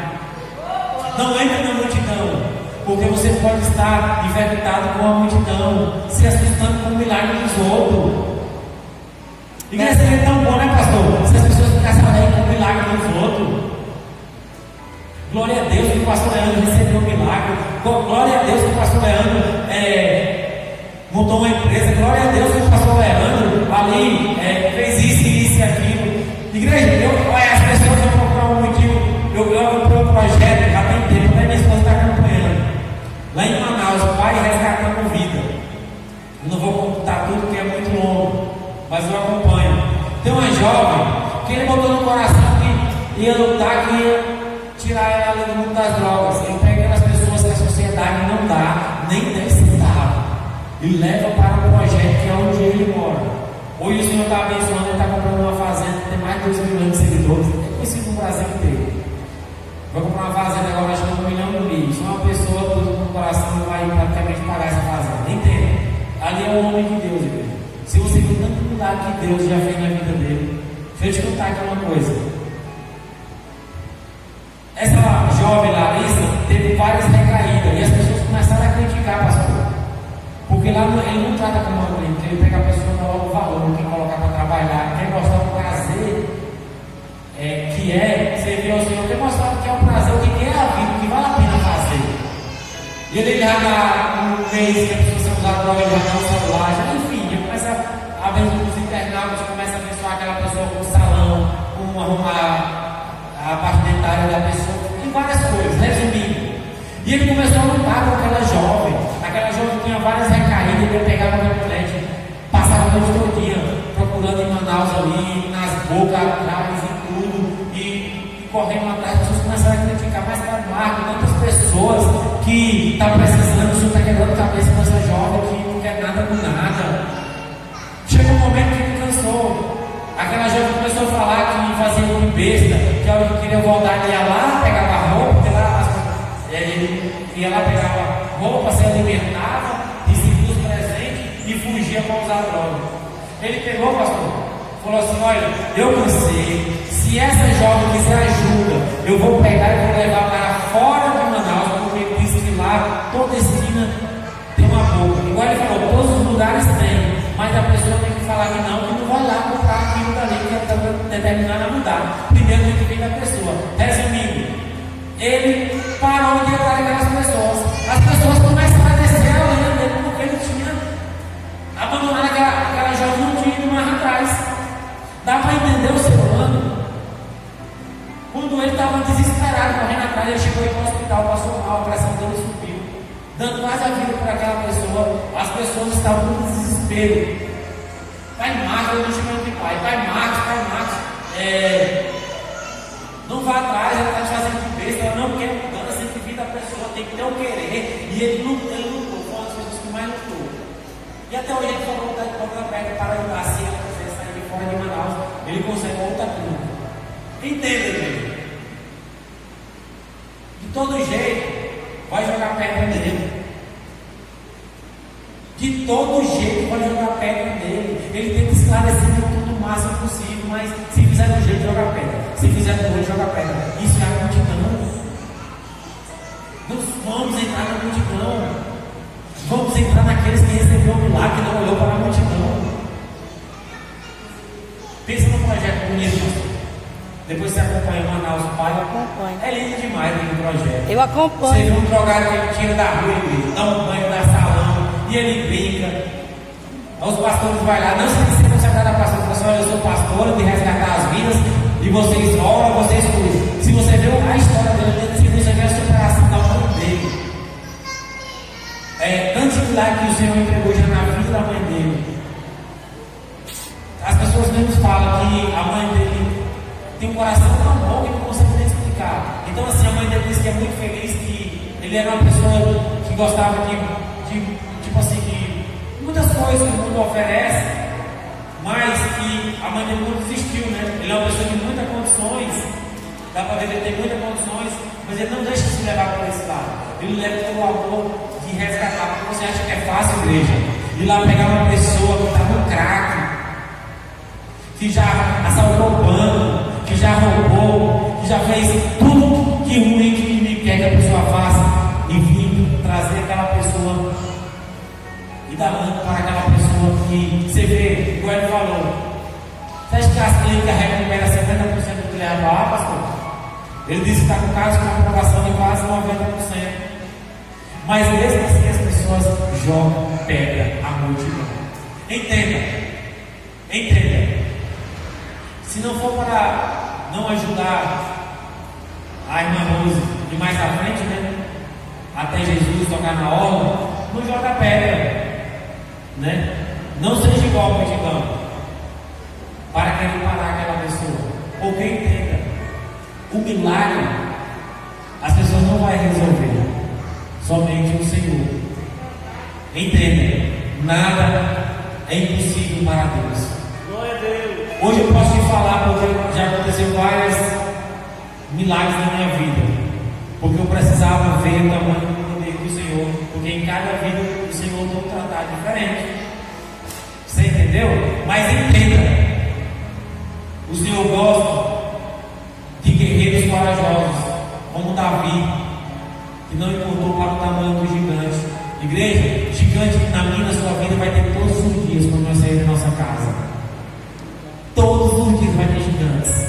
Não entre na multidão, porque você pode estar infectado com a multidão, se assustando com o milagre dos outros. Igreja seria tão bom, né, pastor? Se as pessoas ficassem olhando com o milagre dos outros. Glória a Deus que o pastor Leandro recebeu o milagre. Glória a Deus que o pastor Leandro montou uma empresa. Glória a Deus que o pastor Leandro ali fez isso e aquilo. Igreja, as pessoas vão procurar um motivo. Eu comprei um projeto, já tem tempo, até minha esposa está acompanhando. Lá em Manaus, Pai Resgatando Vida. Eu não vou contar tudo porque é muito longo, mas eu acompanho. Tem uma jovem que ele botou no coração que ia lutar, que ia tirar ela do mundo das drogas. Ele pega aquelas pessoas que a sociedade não dá nem 10 centavos e leva para o projeto que é onde ele mora. Hoje o Senhor está abençoando, ele está comprando uma fazenda que tem mais de 2 milhões de seguidores, é conhecido no Brasil inteiro. Vai comprar uma fazenda agora, acho que é 1 milhão e meio. Só uma pessoa do coração não vai praticamente pagar essa fazenda. Entenda. Ali é o homem de Deus, igreja. Se você viu tanto milagre que Deus já fez na vida dele, deixa eu te contar aqui uma coisa. Essa jovem Larissa teve várias recaídas e as pessoas começaram a criticar, pastor. Porque lá ele não trata como uma clínica, ele pega a pessoa e dá logo o valor, não quer colocar para trabalhar, quer mostrar o prazer que é servir ao Senhor, quer mostrar que é um prazer, o que é a vida, o que vale a pena fazer. E ele já dá um mês que a pessoa usa droga, ele já dá um celular, já, enfim, já começa a ver os internautas, começa a abençoar aquela pessoa com o salão, com arrumar a parte dentária da pessoa, em várias coisas, resumindo. E ele começou a lutar com aquela jovem tinha várias recaídas, ele pegava a caminhonete, passava a noite todinha, procurando em Manaus ali, nas bocas atrás e tudo, e correndo atrás, as pessoas começaram a criticar, mas para Marco, tantas pessoas que estão precisando, o senhor está quebrando a cabeça com essa jovem que não quer nada com nada. Chega um momento que ele cansou. Aquela jovem começou a falar que fazia muito besta, que ela queria voltar, ele ia lá, pegava a roupa, porque lá ele ia lá, pegava roupa, se alimentava, recebia os presentes e fugia para usar droga. Ele pegou, pastor, falou assim: olha, eu cansei, se essa jovem quiser ajuda, eu vou pegar e vou levar para fora de Manaus, porque ele disse que lá toda esquina tem uma boca. Igual ele falou, todos os lugares tem, mas a pessoa tem que falar que não vai lá comprar aquilo dali que está determinado a mudar. Primeiro tem que vir da pessoa. Resumindo, ele parou de entrar aquelas pessoas. As pessoas começaram a descer a linha dele porque ele tinha abandonado aquela jovem, não tinha ido mais atrás. Dá para entender o ser humano? Quando ele estava desesperado, correndo atrás, ele chegou no hospital, passou mal, a pressão dele subiu, dando mais a vida para aquela pessoa. As pessoas estavam no desespero. Pai Marcos, eu não chamo de pai. Pai Marcos, não vá atrás, ela está te fazendo de besta, ela não quer mudança, tem que vir da pessoa, tem que ter o querer. E ele lutou, foi uma das pessoas que mais lutou. E até hoje ele falou da outra perna para ajudar, se ela quiser sair de fora de Manaus, ele consegue outra clínica. Entenda, gente. De todo jeito, vai jogar pedra nele. De todo jeito vai jogar pedra nele. Ele tem que esclarecer tudo o máximo possível, mas se fizer do jeito, joga pedra. Se fizer do jeito, joga pedra. Isso é a multidão. Nós vamos entrar na multidão. Vamos entrar naqueles que receberam o milagre, que não olhou para a multidão. projeto bonito, pastor. Depois você acompanha o Manaus Pai. Acompanho. É lindo demais aquele projeto. Eu Você acompanho. vê um drogado que ele tira da rua, ele dá um banho, dá salão, e ele brinca. Aí os pastores vão lá, não sei se você consegue dar pastor, você olha, eu sou pastor de resgatar as vidas, e vocês oram, vocês cuidam. Se você vê a história dele, se você vê a superação da mãe dele. Tanto milagre que o Senhor entregou já na vida da mãe dele. As pessoas mesmo falam que a mãe dele tem um coração tão bom que não consegue nem explicar. Então assim, a mãe dele disse que é muito feliz, que ele era uma pessoa que gostava de tipo assim, de muitas coisas que o mundo oferece, mas que a mãe dele não desistiu, né? Ele é uma pessoa de muitas condições, dá para ver que ele tem muitas condições, mas ele não deixa de se levar por esse lado. Ele leva pelo amor de resgatar, porque você acha que é fácil, igreja, ir lá pegar uma pessoa que está no crack, que já assaltou o banco, que já roubou, que já fez tudo que ruim que o inimigo quer que a pessoa faça, e vir trazer aquela pessoa e dar mão para aquela pessoa que você vê, igual ele falou. Você acha que as clínicas recuperam 70% do que leva lá, pastor? Ele disse que está com casos com aprovação de quase 90%. Mas mesmo assim as pessoas jogam pedra à multidão. Entenda. Se não for para não ajudar a irmã Rose e mais à frente, né? Até Jesus tocar na orla, não joga pedra, né? Não seja igual ao multidão para querer parar aquela pessoa. Porque entenda, o milagre as pessoas não vão resolver, somente o Senhor. Entenda, nada é impossível para Deus. Glória a Deus. Hoje eu posso te falar porque já aconteceu vários milagres na minha vida, porque eu precisava ver o tamanho do poder do Senhor, porque em cada vida o Senhor tem um tratado diferente. Você entendeu? Mas entenda, o Senhor gosta de guerreiros corajosos, como Davi, que não importou para o tamanho do gigante. Igreja, gigante na minha, na sua vida vai ter todos os dias quando nós sairmos da nossa casa. Todos os dias vai ter gigantes.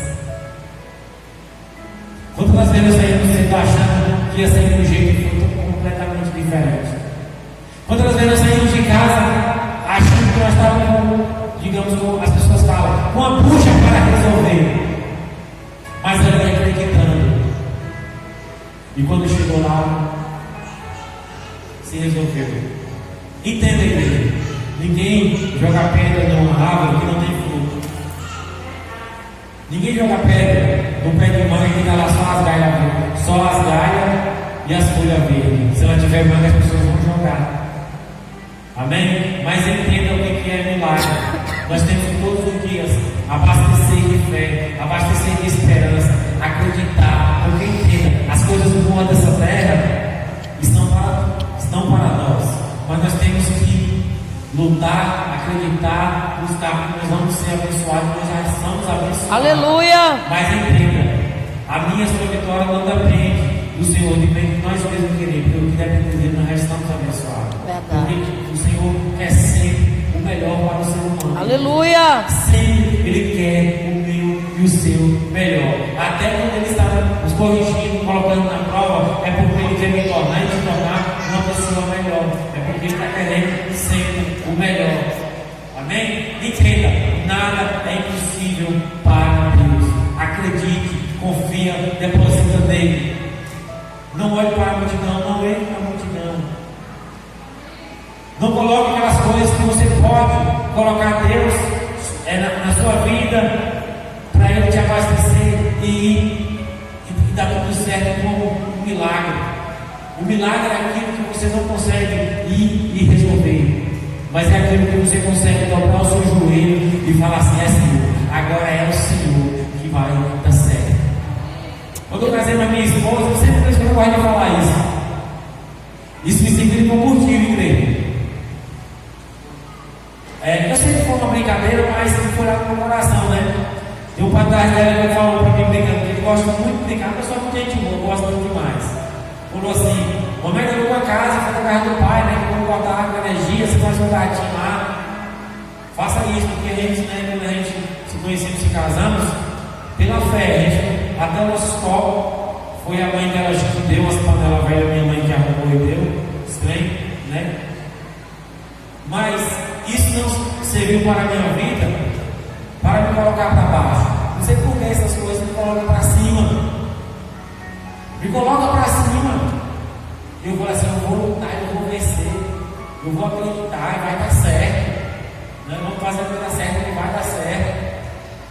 Quantas vezes nós saímos sempre achando que ia sair de um jeito e foi completamente diferente? Quantas vezes nós saímos de casa achando que nós estávamos, digamos, como as pessoas falam, com uma bucha para resolver, mas ali acreditando. E quando chegou lá, se resolveu. Entenda, igreja, ninguém joga pedra numa árvore que não tem fruto. Ninguém joga pedra no pé de manga que dá lá só as galhas e as folhas verdes. Se ela tiver manga, as pessoas vão jogar. Amém? Mas entenda o que é milagre. Nós temos que todos os dias abastecer de fé, abastecer de esperança, acreditar, porque entenda, as coisas boas dessa terra estão para nós, mas nós temos que lutar, acreditar, buscar, porque nós vamos ser abençoados, nós já somos abençoados. Aleluia! Mas entenda, a minha sua vitória não depende do Senhor, depende de nós mesmos querer, porque o que depende dele nós já estamos abençoados. Verdade. Porque o Senhor quer sempre o melhor para o ser humano. Aleluia! Sempre Ele quer o meu e o seu melhor. Até quando Ele está nos corrigindo, colocando na prova, é porque Ele quer me tornar e te tornar uma pessoa melhor. É porque Ele está querendo sempre o melhor. Amém? Entenda, nada é impossível para Deus. Acredite, confia, deposita nele. Não olhe para a multidão, não entre na multidão. Não coloque aquelas coisas que você pode colocar Deus na sua vida para Ele te abastecer e dar tudo certo como um milagre. O milagre é aquilo que você não consegue ir e resolver, mas é aquilo que você consegue dobrar o seu joelho e falar assim: é Senhor, agora é o Senhor que vai dar certo. Quando eu casei com a minha esposa, eu sempre gosto de falar isso. Isso me significa um motivo, igreja. Eu sei que foi uma brincadeira, mas foi lá no meu coração, né? Tem um pai atrás dela que falou para mim brincando, que ele gosta muito de brincar, mas só com gente boa, gosta muito demais. Falou assim: mamãe levou uma casa, foi na casa do pai, né? Quando botar água, energia, você faz um gatinho lá. Faça isso, porque a gente, né, quando a gente se conhecemos e casamos pela fé. A gente, até o nosso escola foi a mãe dela que deu umas panelas velhas, minha mãe que arrumou e deu, estranho, né? Mas isso não serviu para a minha vida para me colocar para baixo. Não sei por que essas coisas me colocam para cima. Me coloca para cima. Eu vou assim, eu vou lutar, eu vou vencer. Eu vou acreditar e vai dar certo. Nós vamos fazer a coisa certa e vai dar certo.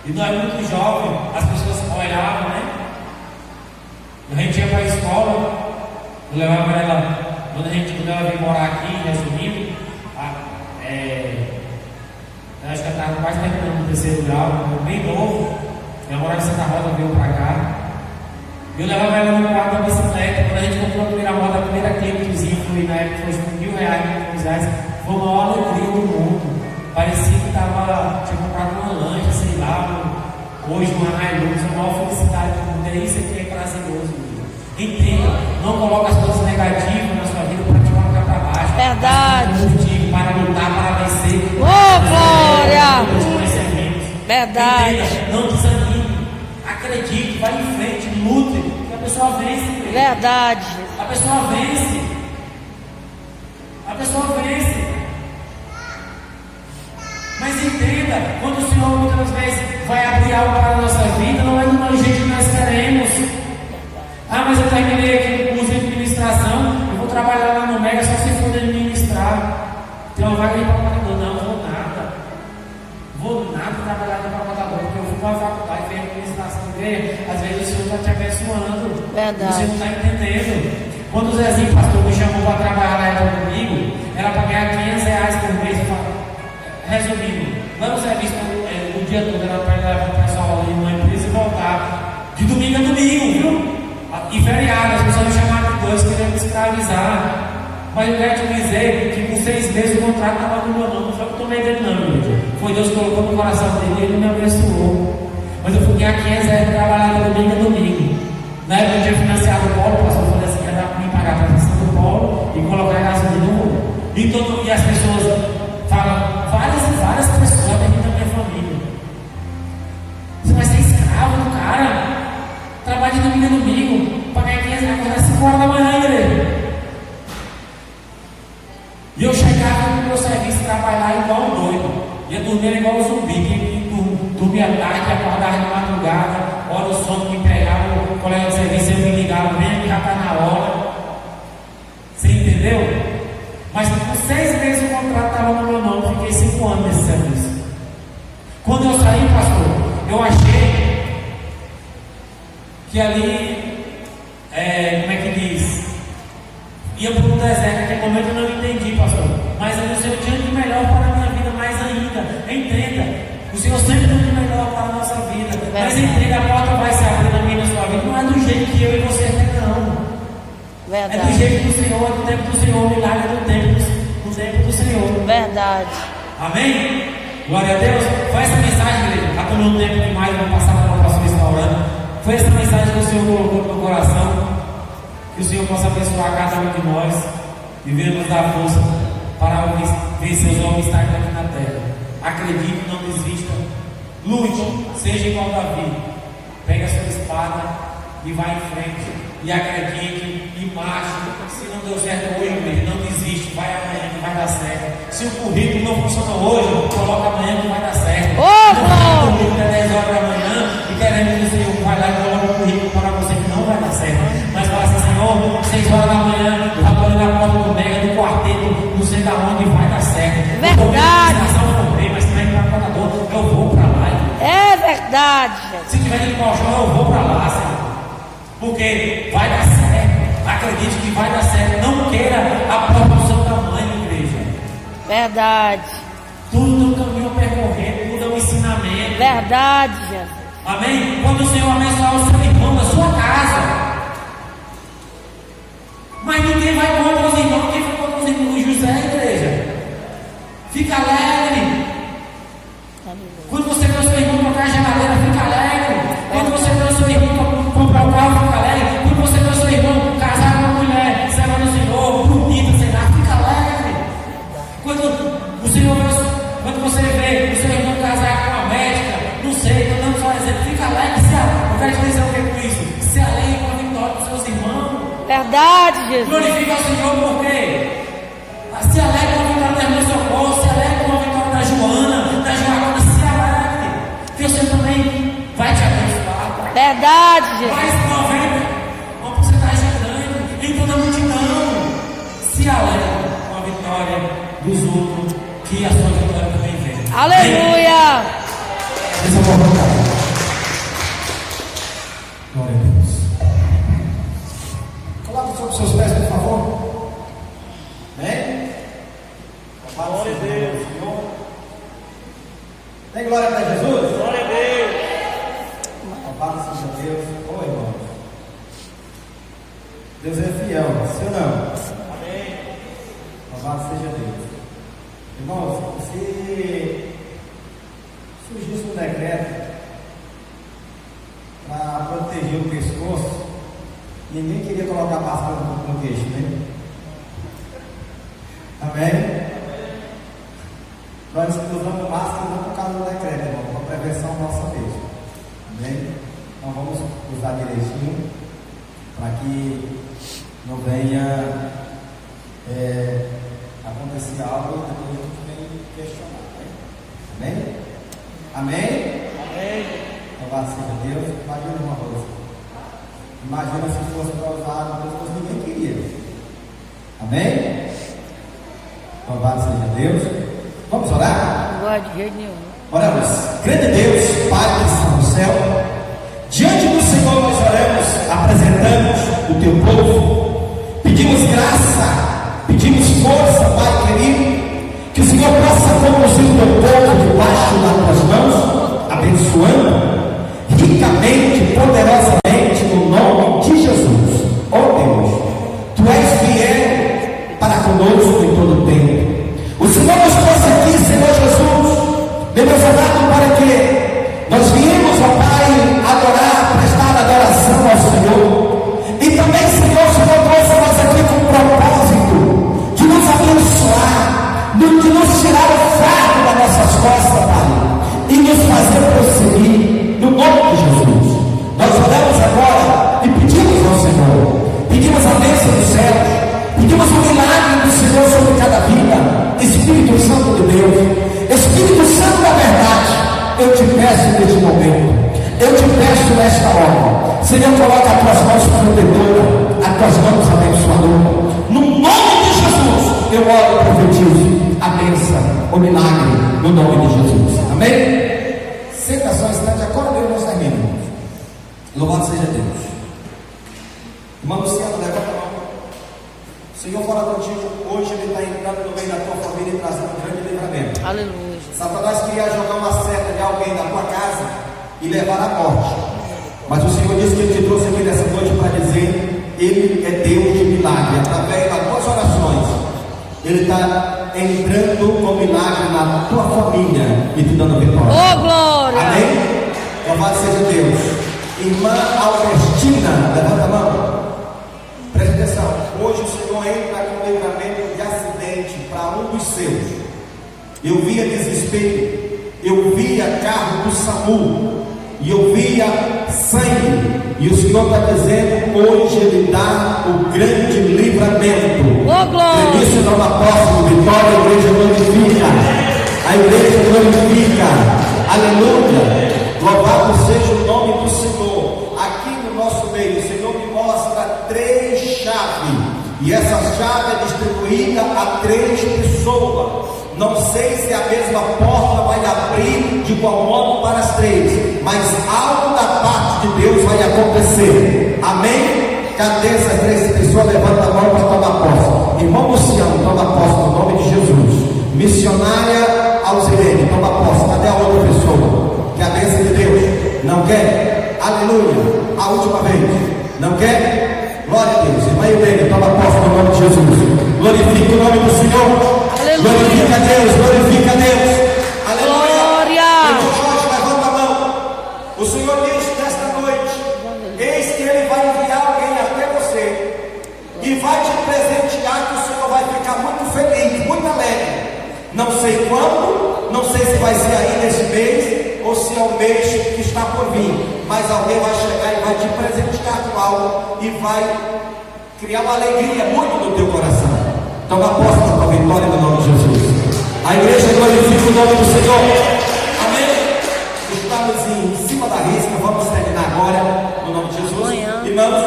E nós muito jovens, as pessoas olhavam, né? A gente ia para a escola, eu levava ela, quando ela veio morar aqui, resumindo, eu acho que ela estava quase terminando no terceiro grau, bem novo. Ela morava em Santa Rosa, veio para cá. Eu levava ela no quarto da bicicleta. Quando a gente comprou a primeira moto, a primeira clipezinha, foi na época, foi R$1.000, foi a maior alegria do mundo. Parecia que tinha comprado uma lancha, sei lá, hoje uma Hilux, a maior felicidade do mundo. É isso que é prazeroso. Entenda, não coloque as coisas negativas na sua vida para te colocar para baixo. Verdade. Para lutar, para vencer. Oh, glória! Verdade. Entenda, não desanime. Acredite, vai em frente, lute, que a pessoa vence. Verdade. A pessoa vence. A pessoa vence. Mas entenda, quando o Senhor muitas vezes vai abrir algo para a nossa vida, não é do jeito que nós queremos. Ah, mas eu terminei aqui no curso de administração, eu vou trabalhar lá no Mega só se for administrar. Tem uma vaga de pagador. Não, vou nada trabalhar de pagador, porque eu fui para a faculdade, veio administração de igreja, às vezes o Senhor está te abençoando. Verdade. Você não está entendendo. Quando o Zezinho, pastor, me chamou para trabalhar lá comigo, era para ganhar R$500 por mês. Resumindo, lá no serviço, o dia todo era para levar o pessoal ali numa empresa e voltar. De domingo a domingo, viu? E feriado, as pessoas me chamavam de dois, querendo me escravizar. Mas eu quero te dizer que com 6 meses o contrato estava no meu nome. Não foi que eu tomei dele, não, gente. Foi Deus que colocou no coração dele e ele me abençoou. Mas eu fui ganhar R$500 trabalhar de domingo a domingo. Na época eu tinha financiado o polo, o pastor falou assim: ia dar para mim pagar a prestação do polo e colocar a gasolina no mundo. E as pessoas falam, várias pessoas dentro da minha família. Você vai ser escravo do cara. Trabalha de domingo a domingo, para ganhar R$500, acordar 5 horas da manhã, igreja. E eu chegava no meu serviço trabalhar igual um doido. Ia dormir igual um zumbi, que dormia tarde, acordava de madrugada, hora o sono me pegava, o colega de serviço eu me ligava, vem aqui, já está na hora. Você entendeu? Mas com 6 meses o contrato estava no meu nome, fiquei 5 anos nesse serviço. Quando eu saí, pastor, eu achei que ali, como é que diz? Ia para um deserto, naquele momento eu não entendi, pastor. Mas o Senhor tinha de melhor para a minha vida, mais ainda. Entenda, o Senhor sempre tem de melhor para a nossa vida. Mas entenda, a porta vai se abrir na minha e na sua vida. Não é do jeito que eu e você quer, não. Verdade. É do jeito do Senhor, é do tempo do Senhor, o milagre é do tempo do Senhor. Verdade. Amém? Glória a Deus. Foi essa mensagem, igreja. Está tomando um tempo demais, eu vou passar para o próximo restaurante. Foi essa mensagem que o Senhor colocou no meu coração. Que o Senhor possa abençoar cada um de nós e venha nos dar força para vencer os obstáculos aqui na terra. Acredite, não desista. Lute, seja igual Davi. Pegue a sua espada e vá em frente. E acredite e marche. Se não deu certo hoje, não desiste. Vai amanhã que vai dar certo. Se o currículo não funcionou hoje, coloca amanhã que vai dar certo. Oh, o currículo é 10 horas da manhã e querendo que o Senhor vai lá e coloca o currículo para você que não vai dar certo. Mas fala assim: Senhor, 6 horas da manhã, eu estou ali na porta do Mega, do quarteto, não sei da onde vai dar certo. Verdade. Mas também para o contador, eu vou para lá. É verdade, gente. Se tiver de colchão, eu vou para lá, Senhor. Porque vai dar certo. Acredite que vai dar certo. Não queira a prova do seu tamanho, igreja. Verdade. Tudo no caminho a percorrer, tudo é um ensinamento. Verdade, gente. Amém? Quando o Senhor abençoar o seu irmão da sua casa. Mas ninguém vai contra os irmãos. Quem foi contra os irmãos? José, igreja. Fica alegre. Quando você vê o seu irmão trocar a geladeira, fica alegre. Quando você vê o seu irmão comprar o carro, fica alegre. Quando você vê o seu irmão casar com uma mulher, será no Senhor, bonita, sei lá, fica alegre. Quando você vê o seu irmão casar com uma médica, no céu, Verdade, Jesus. Glorifica ao Senhor porque se alegra com a vitória da irmã Socorro, se alegra com a vitória da Joana, da Joana, se alegre. Que o Senhor também vai te abençoar. Verdade, Jesus. Vai se mover uma porcentagem grande em toda a multidão. Se alegra com a vitória dos outros, que a sua vitória também vem. Aleluia. Essa é uma vontade. Glória a Deus. Coloque sobre os seus pés, por favor. Amém? Glória a Deus. Senhor. Tem glória para Jesus? Glória a Deus. Louvado seja Deus. Ô irmão. Deus é fiel, sim ou não? Amém. Louvado seja Deus. Irmãos, se surgisse um decreto para proteger o pescoço, ninguém queria colocar máscara no queixo, né? Amém? Nós usamos máscara não por causa do decreto, irmão, para prevenção nossa mesmo. Amém? Então vamos usar direitinho para que não venha acontecer algo e depois a gente vem questionar. Amém? Amém? Amém. Louvado seja Deus. Imagina uma coisa. Imagina se fosse para usar no pescoço, ninguém queria. Amém? Louvado seja Deus. Vamos orar? Não gosto de jeito nenhum. Oramos. Grande Deus, Pai que está no céu, diante do Senhor nós oramos, apresentamos o teu povo, pedimos graça, pedimos força, Pai querido, que o Senhor possa conduzir o teu povo debaixo das tuas mãos, abençoando ricamente, poderosamente, no nome de Jesus. Ó Deus, Tu és fiel para conosco em todo o tempo. O Senhor nos trouxe aqui, Senhor Jesus, Deus amado, para que nós viemos, ó Pai, adorar, prestar adoração ao Senhor. E também, Senhor, o Senhor trouxe nós aqui com o propósito de nos abençoar, de nos tirar o fardo das nossas costas, Pai, e nos fazer prosseguir no nome de Jesus. Nós oramos agora e pedimos ao Senhor, pedimos a bênção do céu, pedimos o milagre do Senhor sobre cada vida. Espírito Santo de Deus, Espírito Santo da verdade, eu te peço neste momento, eu te peço nesta hora, Senhor, coloca as tuas mãos protetoras, as tuas mãos abençoadoras, no nome de Jesus, eu oro e profetizo a bênção, o milagre, no nome de Jesus, amém? Senta só um instante, agora Deus nos termina. Louvado seja Deus. Irmão Luciano, levanta a mão. O Senhor fala contigo, hoje Ele está entrando no meio da tua família e trazendo um grande livramento. Aleluia. Satanás queria jogar uma seta de alguém da tua casa e levar à morte. Mas o Senhor disse que Ele te trouxe aqui nessa noite para dizer: Ele é Deus de milagre. Através das tuas orações, Ele está entrando com milagre na tua família e te dando vitória. Oh, glória! Amém? Louvado seja Deus. Irmã Albertina, levanta a mão. Preste atenção. Hoje o Senhor entra com livramento de acidente para um dos seus. Eu via desespero, eu via carro do SAMU, e eu via sangue. E o Senhor está dizendo: hoje Ele dá o grande livramento. Oh, glória! Por isso, toma posse, vitória, a igreja glorifica. A igreja glorifica. Aleluia. Louvado seja o nome do Senhor. Aqui no nosso meio, o Senhor me mostra 3 chaves. E essa chave é distribuída a 3 pessoas. Não sei se a mesma porta vai abrir de igual modo para as 3, mas algo da parte de Deus vai acontecer. Amém? Cadê essas 3 pessoas? Levanta a mão para tomar posse. Irmão Luciano, toma posse no nome de Jesus. Missionária Alzirene, toma posse. Cadê a outra pessoa? Que a bênção de Deus não quer? Aleluia. A última vez. Não quer? Glória a Deus. Irmã Irene, toma posse no nome de Jesus. Glorifica o nome do Senhor. Aleluia. Glorifica a Deus, glorifica a Deus. Aleluia. Glória. Irmão Jorge, levanta a mão. O Senhor diz nesta noite: eis que Ele vai enviar alguém até você e vai te presentear, que o Senhor vai ficar muito feliz, muito alegre. Não sei quando, não sei se vai ser aí nesse mês ou se é o mês que está por vir, mas alguém vai chegar e vai te presentear com algo e vai criar uma alegria muito no teu coração. Então aposta a tua vitória no nome de Jesus. A igreja glorifica o nome do Senhor. Amém? Estamos em cima da risca, vamos terminar agora no nome de Jesus. Amanhã. Irmãos,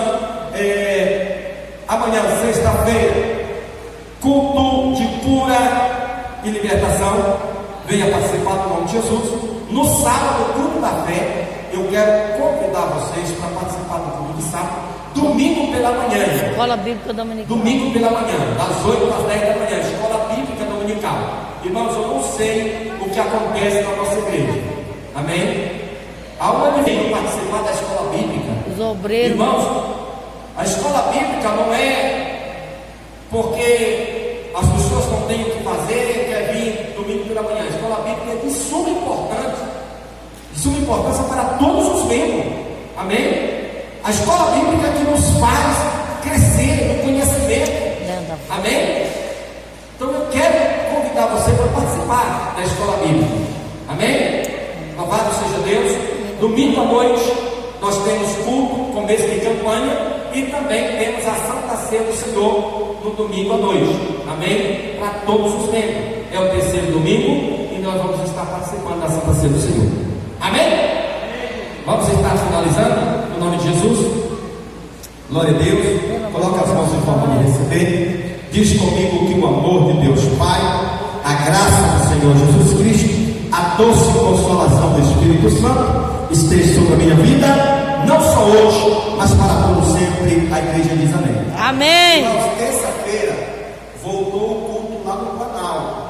amanhã, sexta-feira, culto de cura e libertação. Venha participar no nome de Jesus. No sábado, culto da fé. Eu quero convidar vocês para participar do culto de sábado. Domingo pela manhã. Escola Bíblica Dominical. Domingo pela manhã, das 8 às 10 da manhã, Escola Bíblica Dominical. Irmãos, eu não sei o que acontece na nossa igreja. Amém? Aonde vem participar da Escola Bíblica? Os obreiros. Irmãos, a Escola Bíblica não é porque as pessoas não têm o que fazer, quer vir domingo pela manhã. A Escola Bíblica é de suma importância para todos os membros. Amém? A escola bíblica que nos faz crescer no conhecimento. Amém? Então eu quero convidar você para participar da escola bíblica. Amém? Louvado seja Deus. Domingo à noite nós temos culto, começo de campanha, e também temos a Santa Ceia do Senhor no domingo à noite. Amém? Para todos os membros. É o terceiro domingo e nós vamos estar participando da Santa Ceia do Senhor. Amém? Vamos estar finalizando no nome de Jesus. Glória a Deus. Coloca as mãos em forma de receber. Diz comigo que o amor de Deus Pai, a graça do Senhor Jesus Cristo, a doce consolação do Espírito Santo esteja sobre a minha vida, não só hoje, mas para todo sempre. A igreja diz amém. Amém. Irmãos, terça-feira voltou o culto lá no canal.